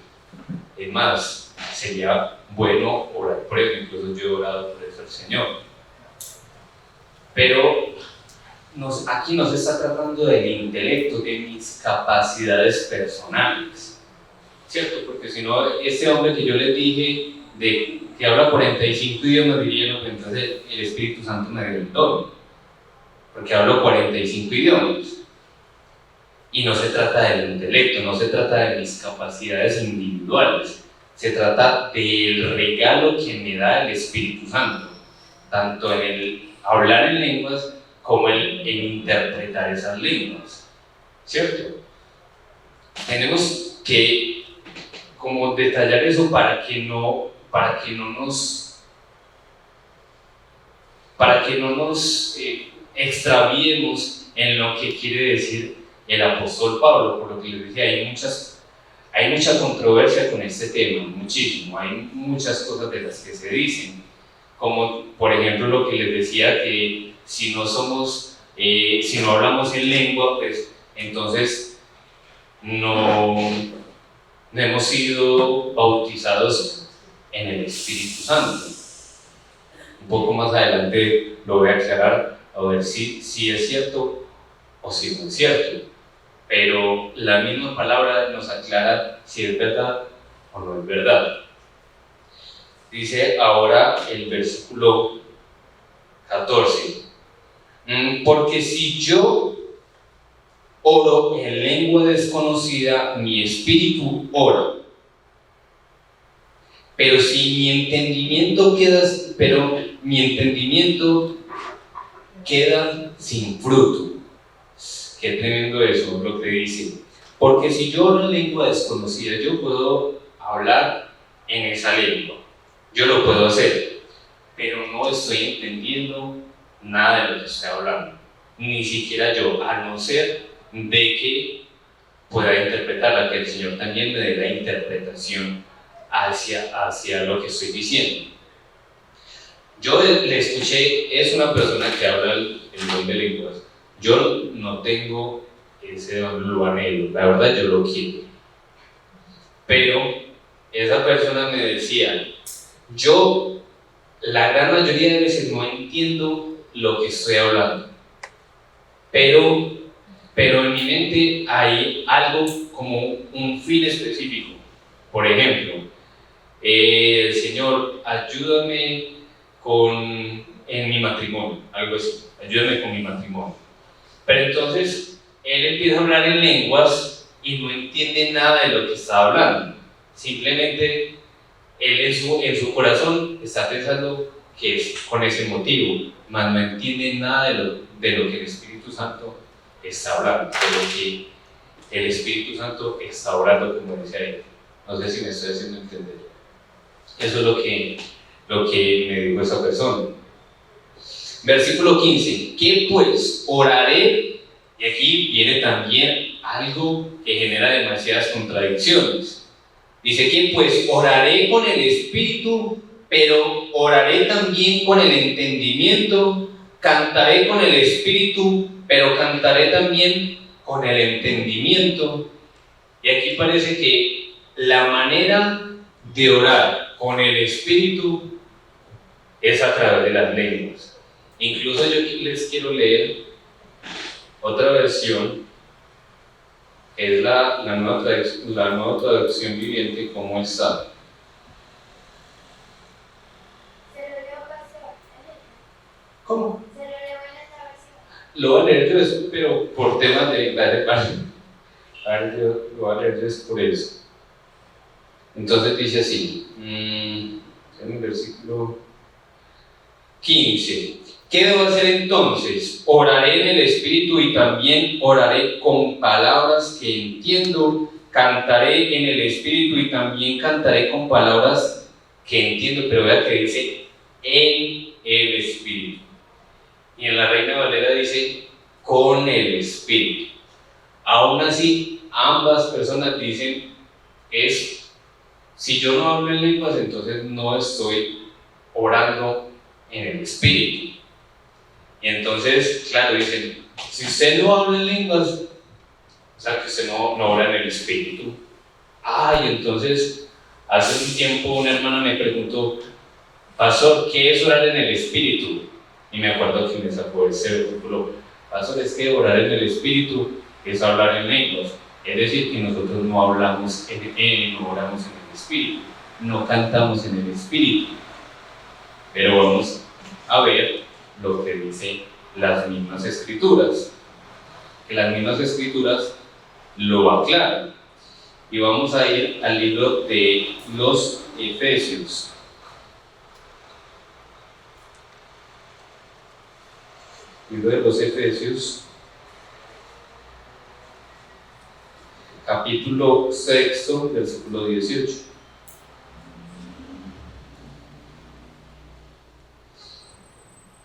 Speaker 1: Es más, sería bueno orar por eso, incluso yo he orado por eso al Señor. Pero aquí no se está tratando del intelecto, de mis capacidades personales, ¿cierto? Porque si no, este hombre que yo les dije, que habla 45 idiomas, diría, no, pues entonces el Espíritu Santo me dio el don, porque hablo 45 idiomas. Y no se trata del intelecto, no se trata de mis capacidades individuales, se trata del regalo que me da el Espíritu Santo, tanto en el hablar en lenguas como en interpretar esas lenguas, ¿cierto? Tenemos que como detallar eso para que no nos extraviemos en lo que quiere decir el apóstol Pablo. Por lo que les decía, hay mucha controversia con este tema, muchísimo. Hay muchas cosas de las que se dicen, como por ejemplo lo que les decía, que si no hablamos en lengua, pues entonces no hemos sido bautizados en el Espíritu Santo. Un poco más adelante lo voy a aclarar, a ver si es cierto o si no es cierto. Pero la misma palabra nos aclara si es verdad o no es verdad. Dice ahora el versículo 14. Porque si yo oro en lengua desconocida, mi espíritu ora. Pero mi entendimiento queda sin fruto. Qué tremendo eso, lo que dice. Porque si yo oro en lengua desconocida, yo puedo hablar en esa lengua. Yo lo puedo hacer, pero no estoy entendiendo nada de lo que estoy hablando. Ni siquiera yo, a no ser de que pueda interpretarla, que el Señor también me dé la interpretación hacia lo que estoy diciendo. Yo le escuché, es una persona que habla el don de lenguas. Yo no tengo ese don, lo anhelo, la verdad yo lo quiero. Pero esa persona me decía, yo la gran mayoría de veces no entiendo lo que estoy hablando, pero en mi mente hay algo como un fin específico. Por ejemplo, Señor, ayúdame en mi matrimonio, algo así, ayúdame con mi matrimonio. Pero entonces él empieza a hablar en lenguas y no entiende nada de lo que está hablando. Simplemente él en su corazón está pensando que es con ese motivo, mas no entiende nada de lo que el Espíritu Santo está hablando, de lo que el Espíritu Santo está orando, como dice ahí. No sé si me estoy haciendo entender. Eso es lo que me dijo esa persona. Versículo 15. ¿Qué pues? Oraré. Y aquí viene también algo que genera demasiadas contradicciones. Dice que pues oraré con el Espíritu, pero oraré también con el entendimiento. Cantaré con el Espíritu, pero cantaré también con el entendimiento. Y aquí parece que la manera de orar con el Espíritu es a través de las lenguas. Incluso yo les quiero leer otra versión, que es la nueva traducción viviente, como está. ¿Cómo? Lo voy a leer yo, pero por temas de yo lo voy a leer yo por eso. Entonces dice así, en el versículo 15. ¿Qué debo hacer entonces? Oraré en el Espíritu y también oraré con palabras que entiendo. Cantaré en el Espíritu y también cantaré con palabras que entiendo. Pero vea que dice en el Espíritu. Y en la Reina Valera dice con el Espíritu. Aún así, ambas personas dicen si yo no hablo en lenguas, entonces no estoy orando en el Espíritu. Y entonces, claro, dicen, si usted no habla en lenguas, o sea que usted no ora en el Espíritu. Y entonces, hace un tiempo una hermana me preguntó, pastor, ¿qué es orar en el Espíritu? Y me acuerdo que me sacó ese versículo, pastor, es que orar en el Espíritu es hablar en lenguas. Es decir, que nosotros no oramos en el Espíritu, no cantamos en el Espíritu. Pero vamos a ver lo que dicen las mismas Escrituras, que las mismas Escrituras lo aclaran. Y vamos a ir al libro de los Efesios. Libro de los Efesios, capítulo 6, versículo 18.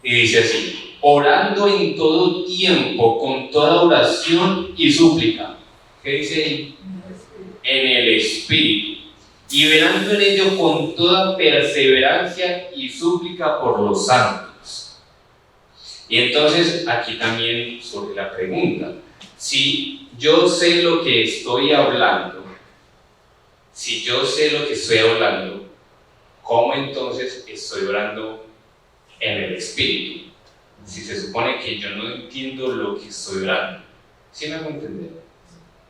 Speaker 1: Y dice así: orando en todo tiempo, con toda oración y súplica. ¿Qué dice ahí? En el Espíritu. Y velando en ello con toda perseverancia y súplica por los santos. Y entonces aquí también surge la pregunta: si yo sé lo que estoy hablando, ¿cómo entonces estoy orando en el Espíritu? Si se supone que yo no entiendo lo que estoy orando. ¿Sí me hago entender?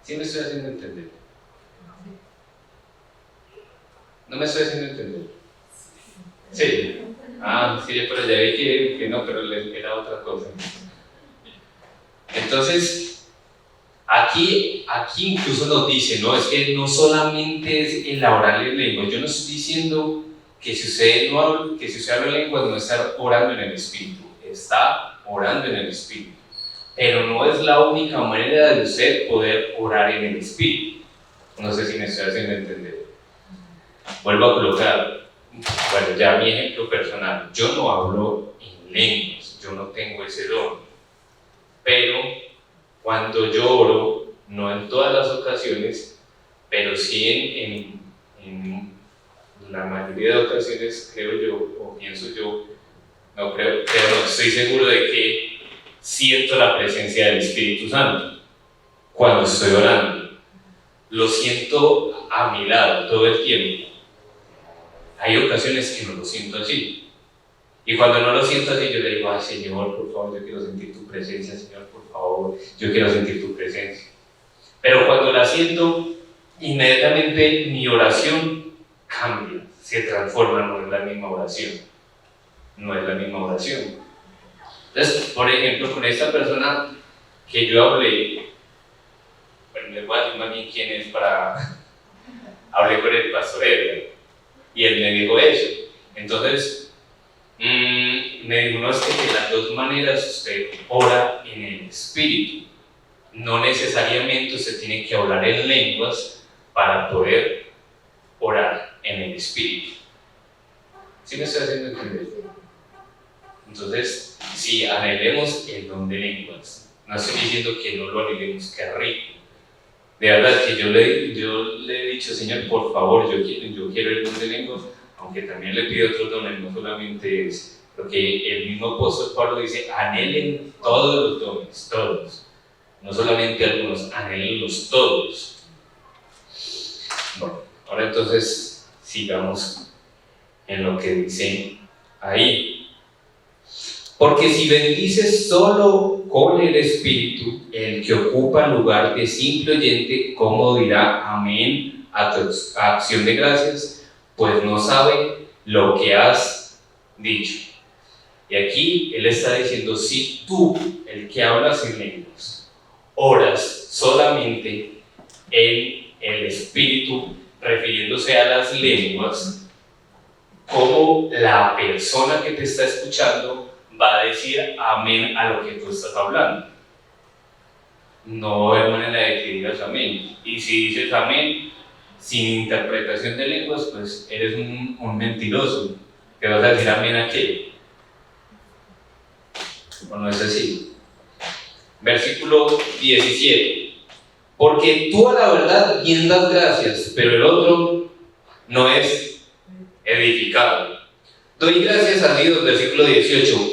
Speaker 1: ¿Sí me estoy haciendo entender? ¿No me estoy haciendo entender? Sí. Sí, pero ya vi que no, pero era otra cosa. Entonces, aquí incluso nos dice, ¿no? Es que no solamente es el orar en lenguas. Yo no estoy diciendo que si usted habla en lenguas no está orando en el Espíritu. Está orando en el Espíritu. Pero no es la única manera de usted poder orar en el Espíritu. No sé si me estoy haciendo entender. Vuelvo a colocar, bueno, ya mi ejemplo personal. Yo no hablo en lenguas, yo no tengo ese don. Pero cuando yo oro, no en todas las ocasiones, pero sí en la mayoría de ocasiones, creo yo, o pienso yo, no, estoy seguro de que siento la presencia del Espíritu Santo cuando estoy orando. Lo siento a mi lado todo el tiempo. Hay ocasiones que no lo siento así. Y cuando no lo siento así, yo le digo: Señor, por favor, yo quiero sentir tu presencia, Señor, por favor, yo quiero sentir tu presencia. Pero cuando la siento, inmediatamente mi oración cambia, se transforma, no es la misma oración. Entonces, por ejemplo, con esta persona que yo hablé, bueno, les voy a decir más bien quién es hablé con el pastor Edgar, y él me dijo eso. Entonces, me dijo: no, es que de las dos maneras usted ora en el Espíritu. No necesariamente usted tiene que hablar en lenguas para poder orar en el Espíritu. ¿Sí me estoy haciendo entender? Entonces, si anhelemos el don de lenguas, no estoy diciendo que no lo anhelemos, que rico. De verdad que yo le he dicho: Señor, por favor, yo quiero el don de lenguas, aunque también le pido otros dones, no solamente es, porque el mismo apóstol Pablo dice: anhelen todos los dones, todos, no solamente algunos, anhelenlos todos. Bueno, ahora entonces sigamos en lo que dice ahí. Porque si bendices solo con el Espíritu, el que ocupa el lugar de simple oyente, ¿cómo dirá amén a tu acción de gracias? Pues no sabe lo que has dicho. Y aquí él está diciendo: si tú, el que hablas en lenguas, oras solamente en el Espíritu, refiriéndose a las lenguas, ¿cómo la persona que te está escuchando va a decir amén a lo que tú estás hablando? No hay manera de que digas amén. Y si dices amén sin interpretación de lenguas, pues eres un mentiroso. ¿Te vas a decir amén a qué? ¿O no es así? Versículo 17. Porque tú a la verdad bien das gracias, pero el otro no es edificado. Doy gracias a Dios, versículo 18,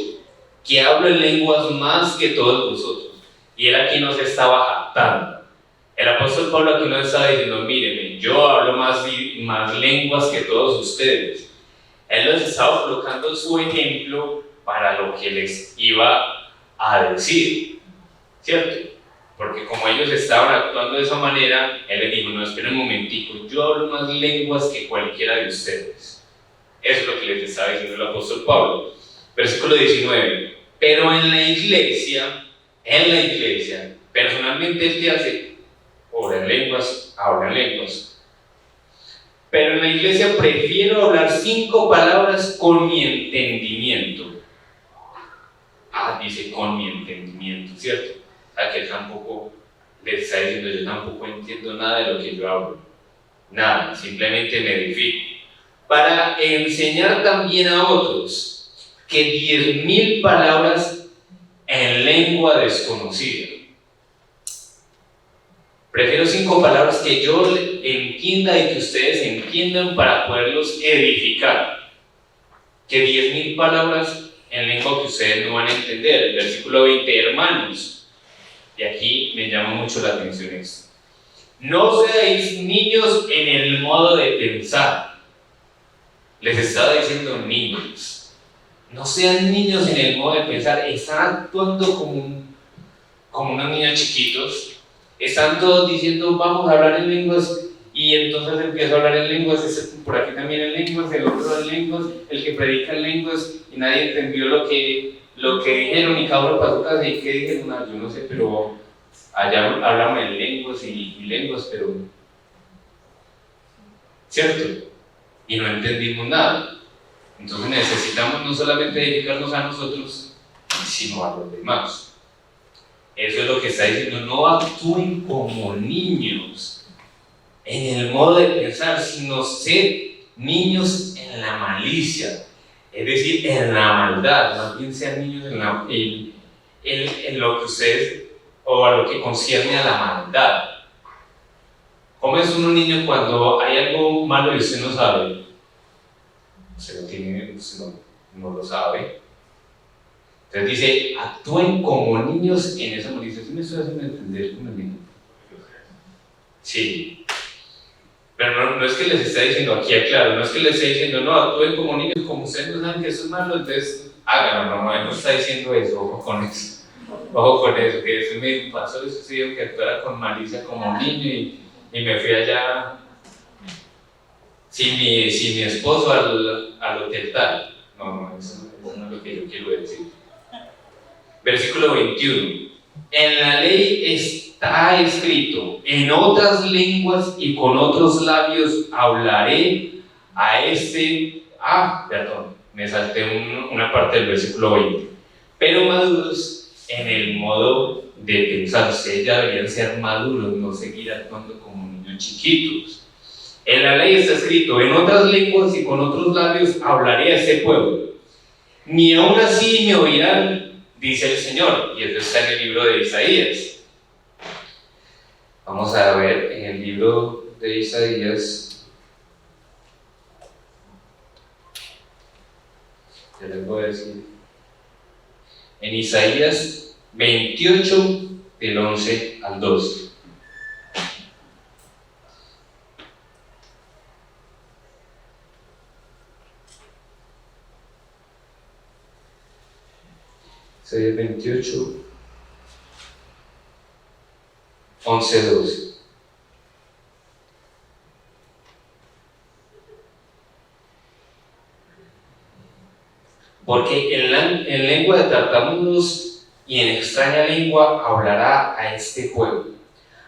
Speaker 1: que hablo en lenguas más que todos vosotros. Y él aquí nos estaba jactando. El apóstol Pablo aquí nos estaba diciendo: mírenme, yo hablo más lenguas que todos ustedes. Él les estaba colocando su ejemplo para lo que les iba a decir, ¿cierto? Porque como ellos estaban actuando de esa manera, él les dijo: no, esperen un momentico, yo hablo más lenguas que cualquiera de ustedes. Eso es lo que les estaba diciendo el apóstol Pablo. Versículo 19. Pero en la iglesia, personalmente el que hace, ora en lenguas, habla en lenguas. Pero en la iglesia prefiero hablar 5 palabras con mi entendimiento. Dice con mi entendimiento, ¿cierto? Aquí tampoco le está diciendo: yo tampoco entiendo nada de lo que yo hablo. Nada, simplemente me edifico. Para enseñar también a otros que 10,000 palabras en lengua desconocida. Prefiero 5 palabras que yo entienda y que ustedes entiendan para poderlos edificar, que 10.000 palabras en lengua que ustedes no van a entender. El versículo 20, hermanos, y aquí me llama mucho la atención esto. No seáis niños en el modo de pensar. Les estaba diciendo niños. No sean niños en el modo de pensar. Están actuando como unos niños chiquitos. Están todos diciendo vamos a hablar en lenguas, y entonces empiezo a hablar en lenguas, por aquí también en lenguas, el otro en lenguas, el que predica en lenguas, y nadie entendió lo que dijeron, y cada uno pasó casa y que dijeron, yo no sé, pero allá hablan en lenguas y lenguas, pero ¿cierto? Y no entendimos nada. Entonces necesitamos no solamente dedicarnos a nosotros, sino a los demás. Eso es lo que está diciendo, no actúen como niños en el modo de pensar, sino ser niños en la malicia, es decir, en la maldad. Más bien sean niños en lo que ustedes, o a lo que concierne a la maldad. ¿Cómo es un niño cuando hay algo malo y usted no sabe? Usted no lo sabe. Entonces dice, actúen como niños en esa malicia. ¿Sí me estoy haciendo entender con el niño? Sí. Pero no es que les esté diciendo aquí, aclaro, no es que les esté diciendo, no, actúen como niños, como ustedes no saben que eso es malo, entonces háganlo. No está diciendo eso, ojo con eso. Ojo con eso, que eso me pasó, eso sí, que actuara con malicia como niño y me fui allá sin mi esposo al hotel tal. No, eso no es lo que yo quiero decir. Versículo 21. En la ley está escrito, en otras lenguas y con otros labios hablaré a este... me salté una parte del versículo 20. Pero maduros en el modo de pensar. Ustedes ya deberían ser maduros, no seguir actuando como niños chiquitos. En la ley está escrito, en otras lenguas y con otros labios hablaré a este pueblo. Ni aún así me oirán, dice el Señor, y eso está en el libro de Isaías. Vamos a ver en el libro de Isaías, ya les voy a decir, en Isaías 28, del 11 al 12. Isaías 28, 11, 12. Porque en lengua de tartamudos y en extraña lengua hablará a este pueblo,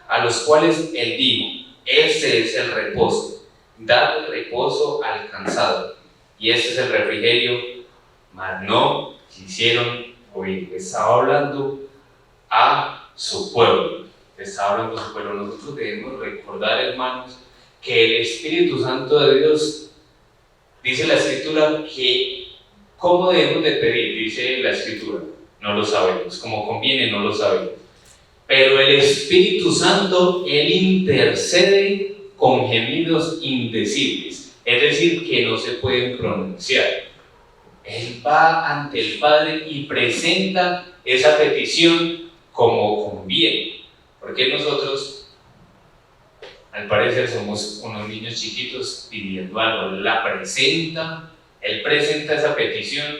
Speaker 1: a los cuales él dijo, este es el reposo, dad reposo al cansado, y este es el refrigerio, mas no quisieron oír. Estaba hablando a su pueblo. Nosotros debemos recordar, hermanos, que el Espíritu Santo de Dios, dice la Escritura, que ¿cómo debemos de pedir? Dice la Escritura, no lo sabemos, como conviene no lo sabemos, pero el Espíritu Santo, Él intercede con gemidos indecibles, es decir, que no se pueden pronunciar. Él va ante el Padre y presenta esa petición como conviene, porque nosotros, al parecer, somos unos niños chiquitos pidiendo algo. Él presenta esa petición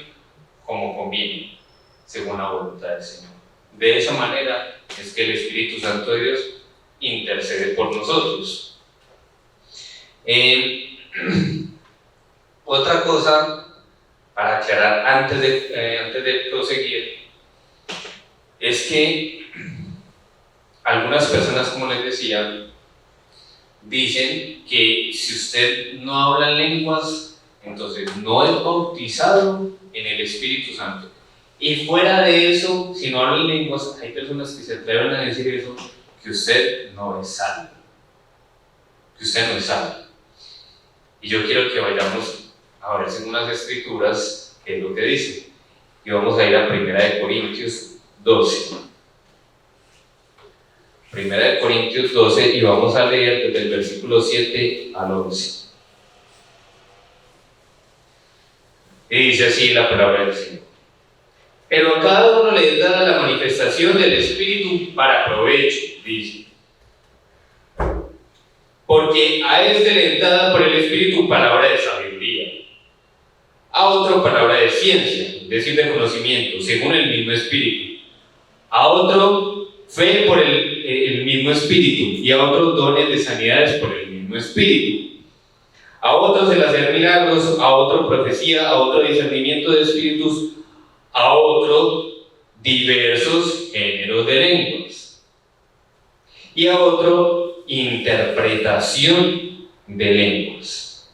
Speaker 1: como conviene, según la voluntad del Señor. De esa manera es que el Espíritu Santo de Dios intercede por nosotros. Otra cosa para aclarar antes de proseguir es que algunas personas, como les decía, dicen que si usted no habla lenguas, entonces no es bautizado en el Espíritu Santo. Y fuera de eso, si no habla lenguas, hay personas que se atreven a decir eso, que usted no es salvo. Y yo quiero que vayamos a ver en unas escrituras qué es lo que dice. Y vamos a ir a 1 Corintios 12. Primera de Corintios 12, y vamos a leer desde el versículo 7 al 11. Y dice así la palabra del Señor. Pero a cada uno le es dada la manifestación del Espíritu para provecho, dice. Porque a este le es dada por el Espíritu palabra de sabiduría, a otro palabra de ciencia, es decir, de conocimiento, según el mismo Espíritu, a otro fe por el mismo Espíritu, y a otros dones de sanidades por el mismo Espíritu, a otros el hacer milagros, a otro profecía, a otro discernimiento de espíritus, a otro diversos géneros de lenguas, y a otro interpretación de lenguas.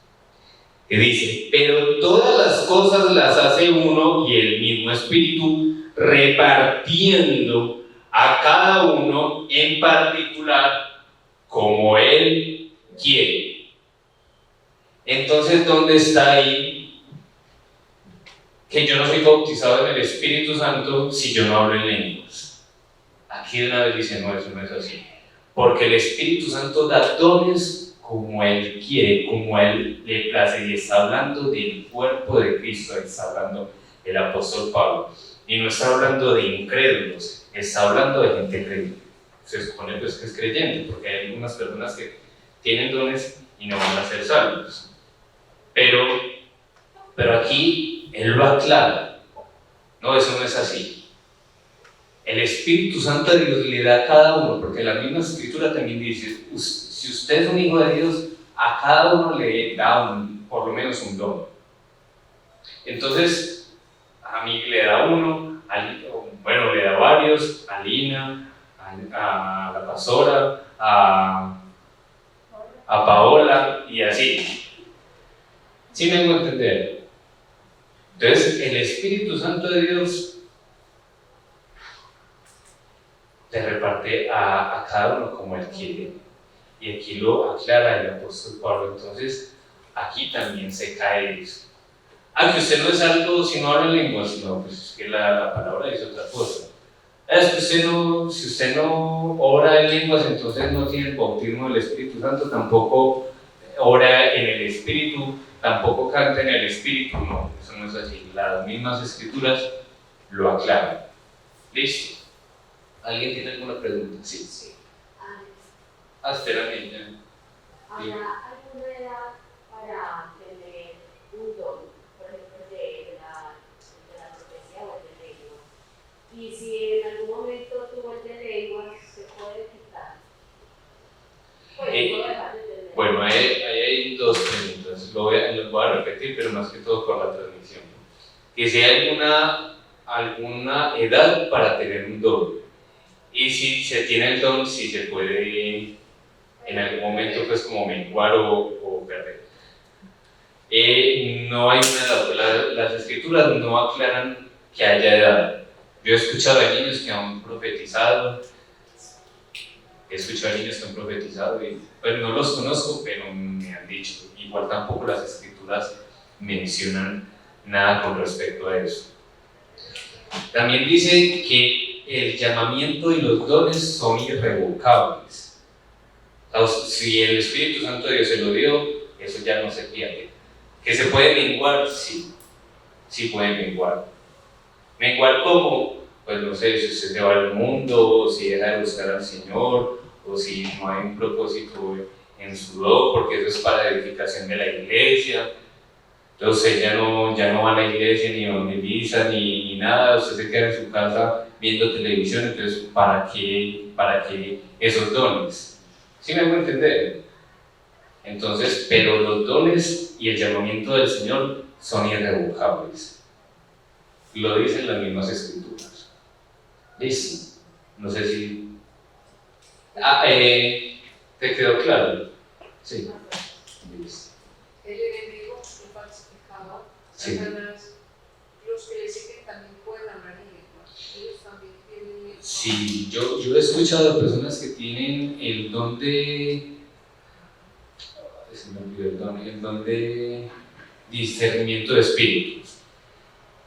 Speaker 1: Que dice, pero todas las cosas las hace uno y el mismo Espíritu, repartiendo a cada uno en particular como Él quiere. Entonces, ¿dónde está ahí que yo no soy bautizado en el Espíritu Santo si yo no hablo en lenguas? Aquí de una vez dice, no, eso no es así. Porque el Espíritu Santo da dones como Él quiere, como a Él le place, y está hablando del cuerpo de Cristo, está hablando el apóstol Pablo, y no está hablando de incrédulos, está hablando de gente creyente. Se supone pues que es creyente, porque hay algunas personas que tienen dones y no van a ser salvos. Pero aquí Él lo aclara. No, eso no es así. El Espíritu Santo de Dios le da a cada uno, porque la misma Escritura también dice, si usted es un hijo de Dios, a cada uno le da por lo menos un don. Entonces, a mí le da uno, le da varios, a Lina, a la pastora, a Paola, y así. ¿Sí me hago entender? Entonces, el Espíritu Santo de Dios le reparte a cada uno como Él quiere. Y aquí lo aclara el apóstol Pablo. Entonces, aquí también se cae eso. Que usted no es algo si no habla lenguas. No, pues es que la palabra dice otra cosa. Es que si usted no ora en lenguas, entonces no tiene el bautismo del Espíritu Santo, tampoco ora en el Espíritu, tampoco canta en el Espíritu. No, eso no es así. Las mismas Escrituras lo aclaran. ¿Listo? ¿Alguien tiene alguna pregunta? Sí. Espera, niña.
Speaker 4: ¿Habrá alguna edad para tener un don, por ejemplo, de la profecía o el de lengua? Y si en algún momento tuvo el de lengua, ¿se puede quitar?
Speaker 1: Bueno, ahí hay dos preguntas. Lo voy a repetir, pero más que todo por la transmisión. Que si hay alguna edad para tener un don. Y si se tiene el don, si se puede en algún momento pues como menguar o perder. No hay una edad. Las Escrituras no aclaran que haya edad. Yo he escuchado a niños que han profetizado, y pues no los conozco, pero me han dicho. Igual tampoco las Escrituras mencionan nada con respecto a eso. También dice que el llamamiento y los dones son irrevocables. Si el Espíritu Santo de Dios se lo dio, eso ya no se pierde. ¿Que se puede menguar? Sí puede menguar. ¿Menguar cómo? Pues no sé, si usted se va al mundo, o si deja de buscar al Señor, o si no hay un propósito en su don, porque eso es para edificación de la iglesia. Entonces ya no va a la iglesia, ni evangeliza, ni nada, usted se queda en su casa viendo televisión. Entonces, ¿para qué esos dones? ¿Sí me hago entender? Entonces, pero los dones y el llamamiento del Señor son irrevocables. Lo dicen las mismas Escrituras. ¿Listo? No sé si... ¿te quedó claro? Sí. Listo.
Speaker 5: El enemigo, el falsificador,
Speaker 1: Sí.
Speaker 5: Satanás, los que le siguen también pueden hablar en lengua. Ellos también tienen...
Speaker 1: Sí, yo he escuchado a personas que tienen el don de... Se me olvidó el don de discernimiento de espíritus.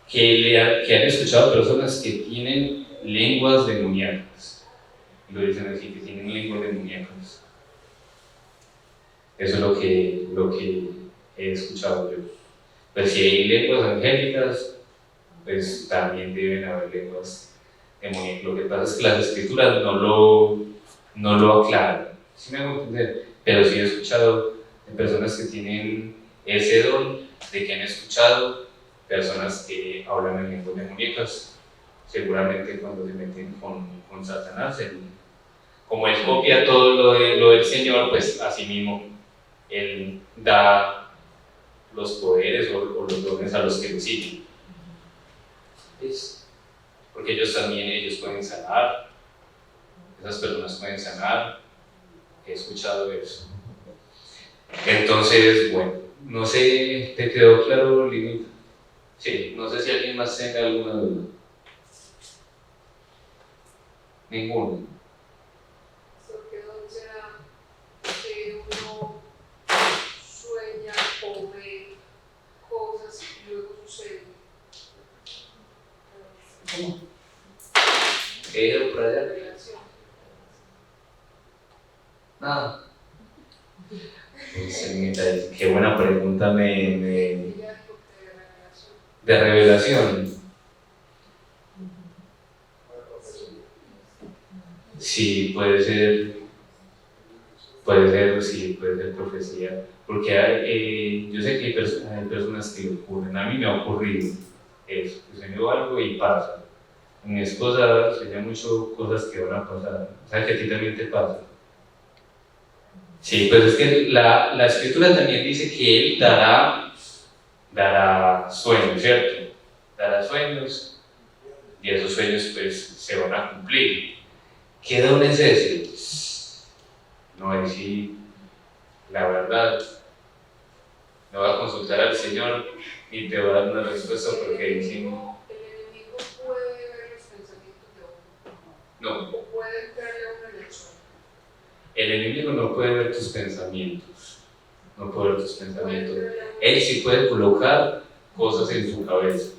Speaker 1: Que han escuchado personas que tienen lenguas demoníacas. Lo dicen así, que tienen lenguas demoníacas. Eso es lo que he escuchado yo. Pues si hay lenguas angélicas, pues también deben haber lenguas demoníacas. Lo que pasa es que las escrituras no lo aclaran. ¿Sí me hago entender? Pero sí he escuchado de personas que tienen ese don, de que han escuchado personas que hablan en lenguas demoníacas, seguramente cuando se meten con Satanás, como él copia todo lo del Señor, pues así mismo él da los poderes o los dones a los que lo siguen. ¿Ves? Porque ellos pueden sanar, esas personas pueden sanar, he escuchado eso. Entonces, bueno, no sé, ¿te quedó claro, Linita? Sí, no sé si alguien más tenga alguna duda. Ninguno.
Speaker 5: Porque ¿dónde será que uno sueña o ve cosas y luego suceden?
Speaker 1: ¿Qué era por allá?
Speaker 5: Revelación.
Speaker 1: Nada. Qué buena pregunta de revelación. Sí, puede ser profecía, porque yo sé que hay personas que le ocurren, a mí me ha ocurrido eso, que sueño algo y pasa. Mi esposa sueña mucho cosas que van a pasar, o sea que a ti también te pasa. Sí, pues es que la escritura también dice que Él dará sueños, ¿cierto? Dará sueños y esos sueños pues se van a cumplir. ¿Qué don es ese? No es si la verdad, no va a consultar al Señor y te va a dar una respuesta porque dice
Speaker 5: ¿El enemigo puede ver los pensamientos de uno?
Speaker 1: no.
Speaker 5: ¿O puede entrarle a uno en el sueño?
Speaker 1: El enemigo no puede ver tus pensamientos, no puede ver tus pensamientos. Él sí puede colocar cosas en tu cabeza.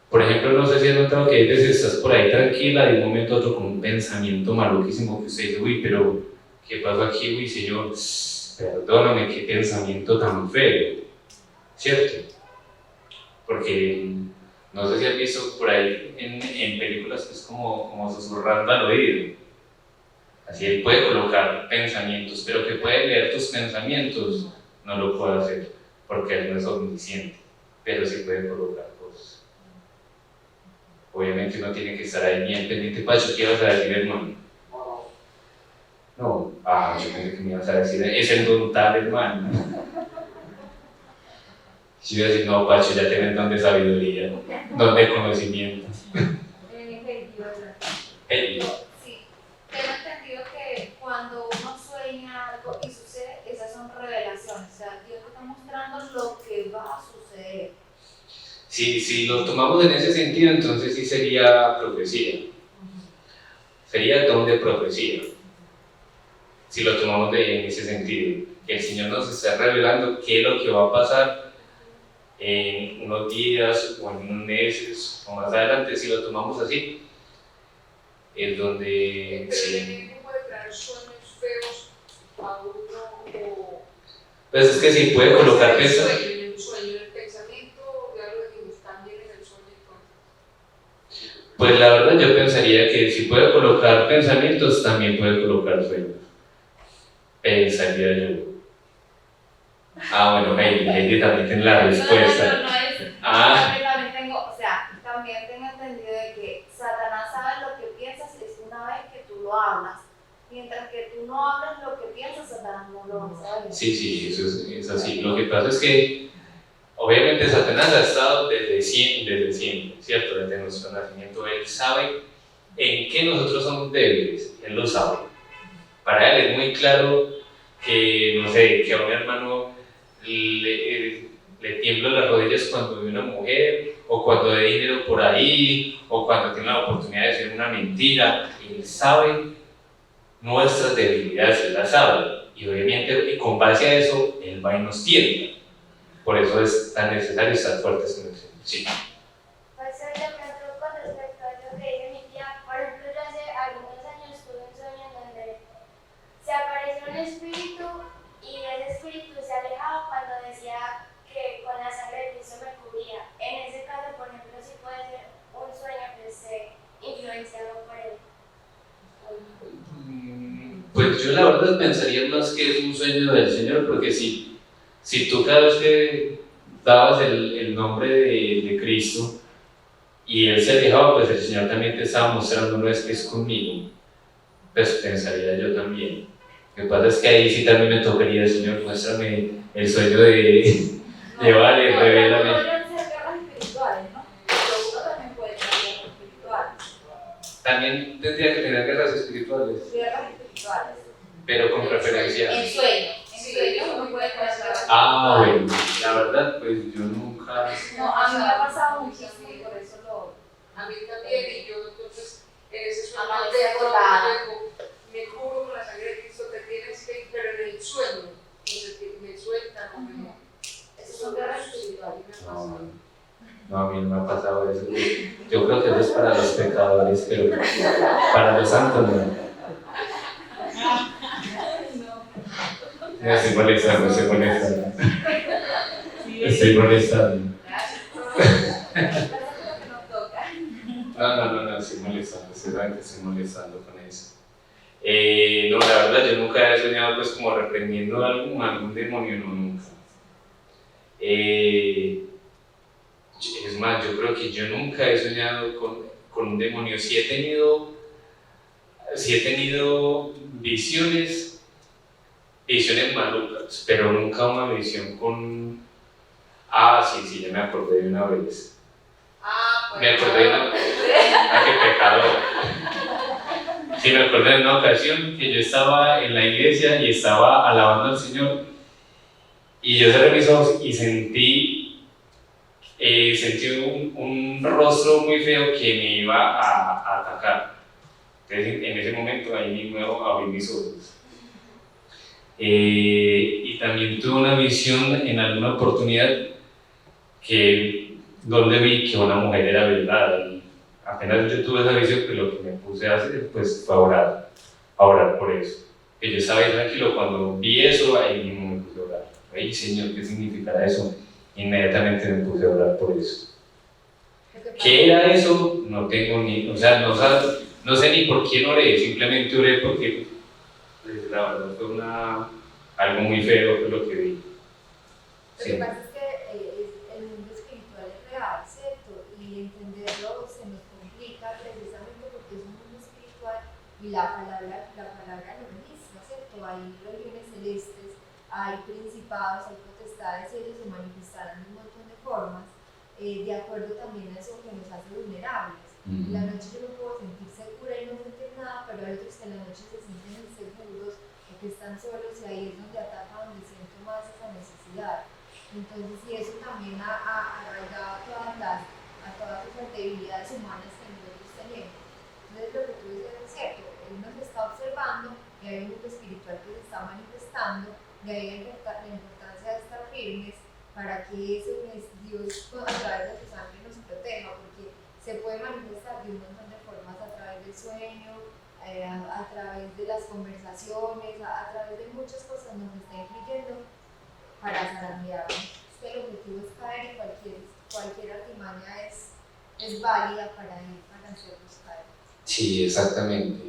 Speaker 1: Por ejemplo, no sé si has notado que a veces estás por ahí tranquila y de un momento a otro con un pensamiento maluquísimo que usted dice, uy, pero ¿qué pasó aquí? Uy, Señor, perdóname, qué pensamiento tan feo, ¿cierto? Porque no sé si has visto por ahí en películas que es como susurrando al oído. Así Él puede colocar pensamientos, pero que puede leer tus pensamientos, no lo puede hacer, porque Él no es omnisciente, pero sí puede colocar cosas. Obviamente uno tiene que estar ahí bien pendiente. Pacho, ¿qué vas a decir, hermano? No, yo pensé que me ibas a decir, es el don tal, hermano. Si yo iba a decir, no, Pacho, ya tienes don de sabiduría, don de conocimiento. Hey.
Speaker 6: Sí, tengo entendido que cuando uno sueña algo y sucede, esas son revelaciones. O sea, Dios te está mostrando lo que va a suceder.
Speaker 1: Si lo tomamos en ese sentido, entonces sí sería profecía. Sería don de profecía. Si lo tomamos en ese sentido, que el Señor nos está revelando qué es lo que va a pasar en unos días o en unos meses o más adelante, si lo tomamos así, es donde...
Speaker 5: Pero el enemigo puede traer sueños feos a uno o...
Speaker 1: Pues es que sí puede colocar
Speaker 5: en el
Speaker 1: pensamientos.
Speaker 5: sueño, en el pensamiento, ya lo dijimos, también en el sueño y todo.
Speaker 1: Pues la verdad yo pensaría que si puede colocar pensamientos, también puede colocar sueños. Pensaría yo. Bueno, Heidi también tiene la respuesta.
Speaker 6: No es. También tengo, o sea, también tengo entendido de que Satanás sabe lo que piensas es una vez que tú lo hablas. Mientras que tú no hablas lo que piensas, Satanás no lo va a saber.
Speaker 1: Sí, eso es así. Lo que pasa es que obviamente Satanás ha estado desde siempre, ¿cierto? Desde nuestro nacimiento. Él sabe en qué nosotros somos débiles, Él lo sabe. Para Él es muy claro que, no sé, que a un hermano le tiemblan las rodillas cuando ve una mujer, o cuando ve dinero por ahí, o cuando tiene la oportunidad de decir una mentira. Él sabe nuestras debilidades, Él las sabe. Y obviamente con base a eso, Él va y nos tiembla. Por eso es tan necesario estar fuertes con el Señor. Sí.
Speaker 7: Pues yo pienso con respecto a lo que dice mi tía,
Speaker 1: más que es un sueño del Señor, porque si tú cada vez que dabas el nombre de Cristo y Él se alejaba, pues el Señor también te estaba mostrando, no es que es conmigo, pues pensaría yo también. Lo que pasa es que ahí sí también me tocaría, Señor, muéstrame el sueño de llevarle, revélame.
Speaker 6: Podrían ser guerras espirituales, ¿no? Pero uno también puede tener guerras espirituales.
Speaker 1: También tendría que tener guerras espirituales,
Speaker 6: Guerras espirituales.
Speaker 1: pero con preferencia.
Speaker 6: En sueños. En
Speaker 5: Sí,
Speaker 6: sueños uno puede tener guerras
Speaker 1: Ah,
Speaker 6: espirituales.
Speaker 1: bueno, la verdad, pues yo nunca.
Speaker 6: No, a mí me ha pasado muchísimo y por eso lo.
Speaker 5: A mí también, y yo entonces en ese sueño
Speaker 6: Amanecer acordada.
Speaker 5: me cubro con la sangre de Cristo, te tienes que ir, pero en el sueño, me sueltan o me...
Speaker 6: Esas son guerras espirituales.
Speaker 1: No, a mí no me ha pasado eso. Yo creo que eso es para los pecadores, pero para los santos no. Me estoy molestando, estoy molestando. Estoy molestando. No, estoy molestando, seguramente estoy molestando con eso. No, la verdad, yo nunca he soñado pues como reprendiendo algún demonio, no, nunca. Es más, yo creo que yo nunca he soñado con un demonio. Sí he tenido visiones malucas, pero nunca una visión con... sí, ya me acordé de una vez. Me acordé de una... qué pecador. Sí, me acordé de una ocasión que yo estaba en la iglesia y estaba alabando al Señor y yo cerré mis ojos y sentí un rostro muy feo que me iba a atacar. Entonces, en ese momento ahí mismo abrí mis ojos. Y también tuve una visión en alguna oportunidad donde vi que una mujer era violada. Y apenas yo tuve esa visión, pues lo que me puse a hacer pues, fue a orar por eso. Que yo estaba ahí tranquilo, cuando vi eso, ahí mismo me puse a orar. Ay, Señor, ¿qué significará eso? Inmediatamente me puse a orar por eso. ¿Qué era eso? No tengo ni, o sea, no sé ni por quién oré, simplemente oré porque pues, la verdad fue algo muy feo fue lo que vi.
Speaker 7: Lo que pasa es que el mundo espiritual es real, ¿cierto? Y entenderlo se nos complica precisamente porque es un mundo espiritual y la palabra lo registra, ¿cierto? Hay regiones celestes, hay principados, hay potestades y ellos se manifestarán de un montón de formas, de acuerdo también a eso que nos hace vulnerables. En la noche yo me puedo sentir segura y no sentir nada, pero hay otros que en la noche se sienten inseguros o que están solos y ahí es donde ataca, donde siento más esa necesidad. Entonces, y eso también ha arraigado a todas esas debilidades humanas que nosotros tenemos. Entonces, lo que tú dices es cierto, Él nos está observando y hay un mundo espiritual que se está manifestando, de ahí la importancia de estar firmes para que ese Dios a través de su sangre nos proteja, porque se puede manifestar de un montón de formas, a través del sueño, a través de las conversaciones, a través de muchas cosas nos está influyendo para zarandearnos. El objetivo es caer y cualquier artimaña es válida para hacernos caer.
Speaker 1: Sí, exactamente.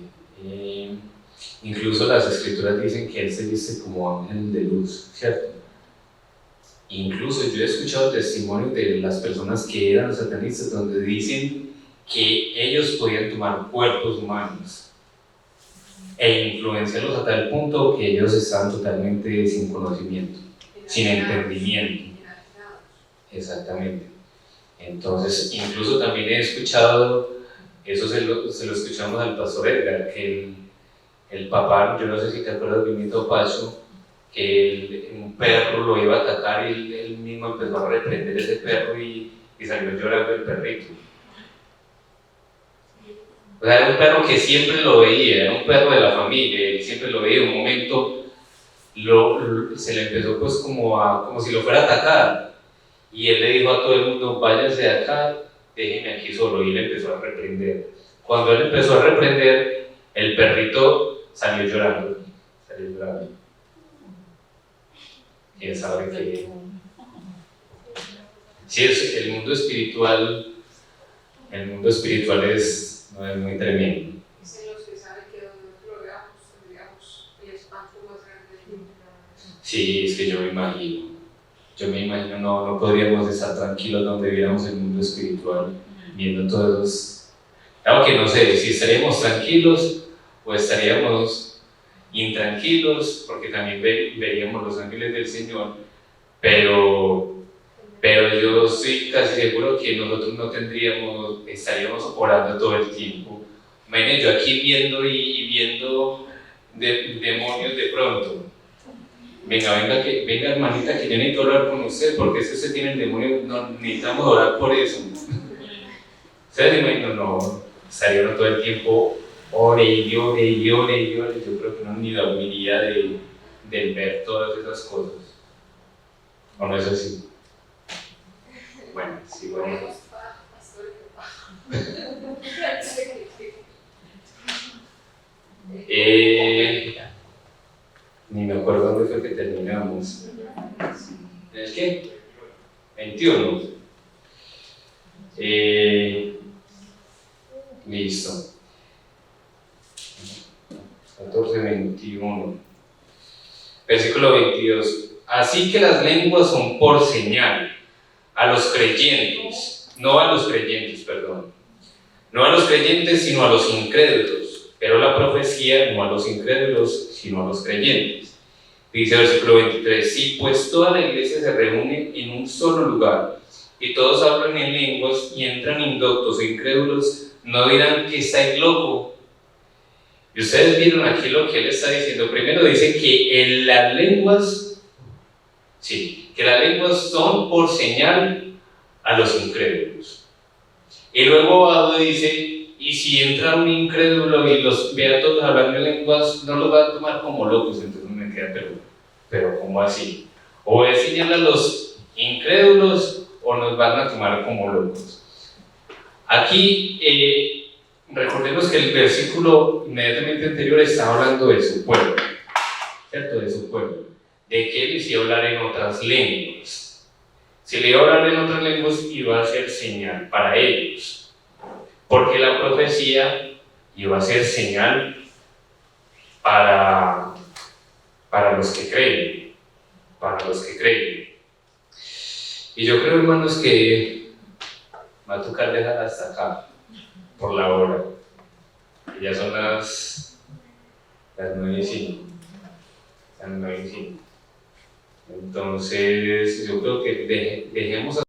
Speaker 1: Incluso las escrituras dicen que Él se viste como ángel de luz, ¿cierto? Incluso yo he escuchado testimonios de las personas que eran satanistas donde dicen que ellos podían tomar cuerpos humanos e influenciarlos a tal punto que ellos estaban totalmente sin conocimiento, sin entendimiento. Exactamente. Entonces, incluso también he escuchado, eso se lo escuchamos al pastor Edgar, que el papá, yo no sé si te acuerdas de Vinito Pacho, que un perro lo iba a atacar y él mismo empezó a reprender ese perro y salió llorando el perrito. O sea, era un perro que siempre lo veía, era un perro de la familia, él siempre lo veía. En un momento se le empezó pues como si lo fuera a atacar y él le dijo a todo el mundo, váyanse de acá, déjenme aquí solo, y él empezó a reprender. Cuando él empezó a reprender, el perrito salió llorando. ¿Quién sabe qué? Sí, el mundo espiritual es muy tremendo.
Speaker 5: Dicen los que saben que donde nosotros lo veamos tendríamos el espanto más grande del
Speaker 1: Sí, es que yo me imagino, no podríamos estar tranquilos donde viéramos el mundo espiritual, viendo todos los... Claro que no sé si estaríamos tranquilos o estaríamos intranquilos, porque también veríamos los ángeles del Señor, pero yo estoy casi seguro que nosotros estaríamos orando todo el tiempo. Imagínense yo aquí viendo y viendo demonios de pronto. Venga hermanita, que yo necesito orar con usted, porque si usted tiene el demonio, no necesitamos orar por eso. ¿Ustedes se imaginan? No, estaría uno todo el tiempo, ore y ore y ore y ore. Yo creo que uno ni dormiría del ver todas esas cosas. ¿O no es así? Bueno, sí, bueno.
Speaker 5: Oremos para pastor
Speaker 1: Ni me acuerdo dónde fue que terminamos. ¿El qué? 21. Listo. 14, 21. Versículo 22. Así que las lenguas son por señal a los creyentes, no a los creyentes, sino a los incrédulos, pero la profecía no a los incrédulos, sino a los creyentes. Dice el versículo 23, si pues toda la iglesia se reúne en un solo lugar y todos hablan en lenguas y entran indoctos e incrédulos, no dirán que estáis loco. Y ustedes vieron aquí lo que él está diciendo. Primero dice que las lenguas son por señal a los incrédulos. Y luego dice, y si entra un incrédulo y los ve a todos hablando en lenguas, no los va a tomar como locos. Entonces me queda, pero ¿cómo así? O es señal a los incrédulos o nos van a tomar como locos. Aquí recordemos que el versículo inmediatamente anterior está hablando de su pueblo, ¿cierto? De su pueblo, de que él les iba a hablar en otras lenguas. Si le iba a hablar en otras lenguas, iba a ser señal para ellos, porque la profecía iba a ser señal para los que creen, Y yo creo, hermanos, que va a tocar dejar hasta acá, por la hora. Ya son las 9:05. Entonces, yo creo que dejemos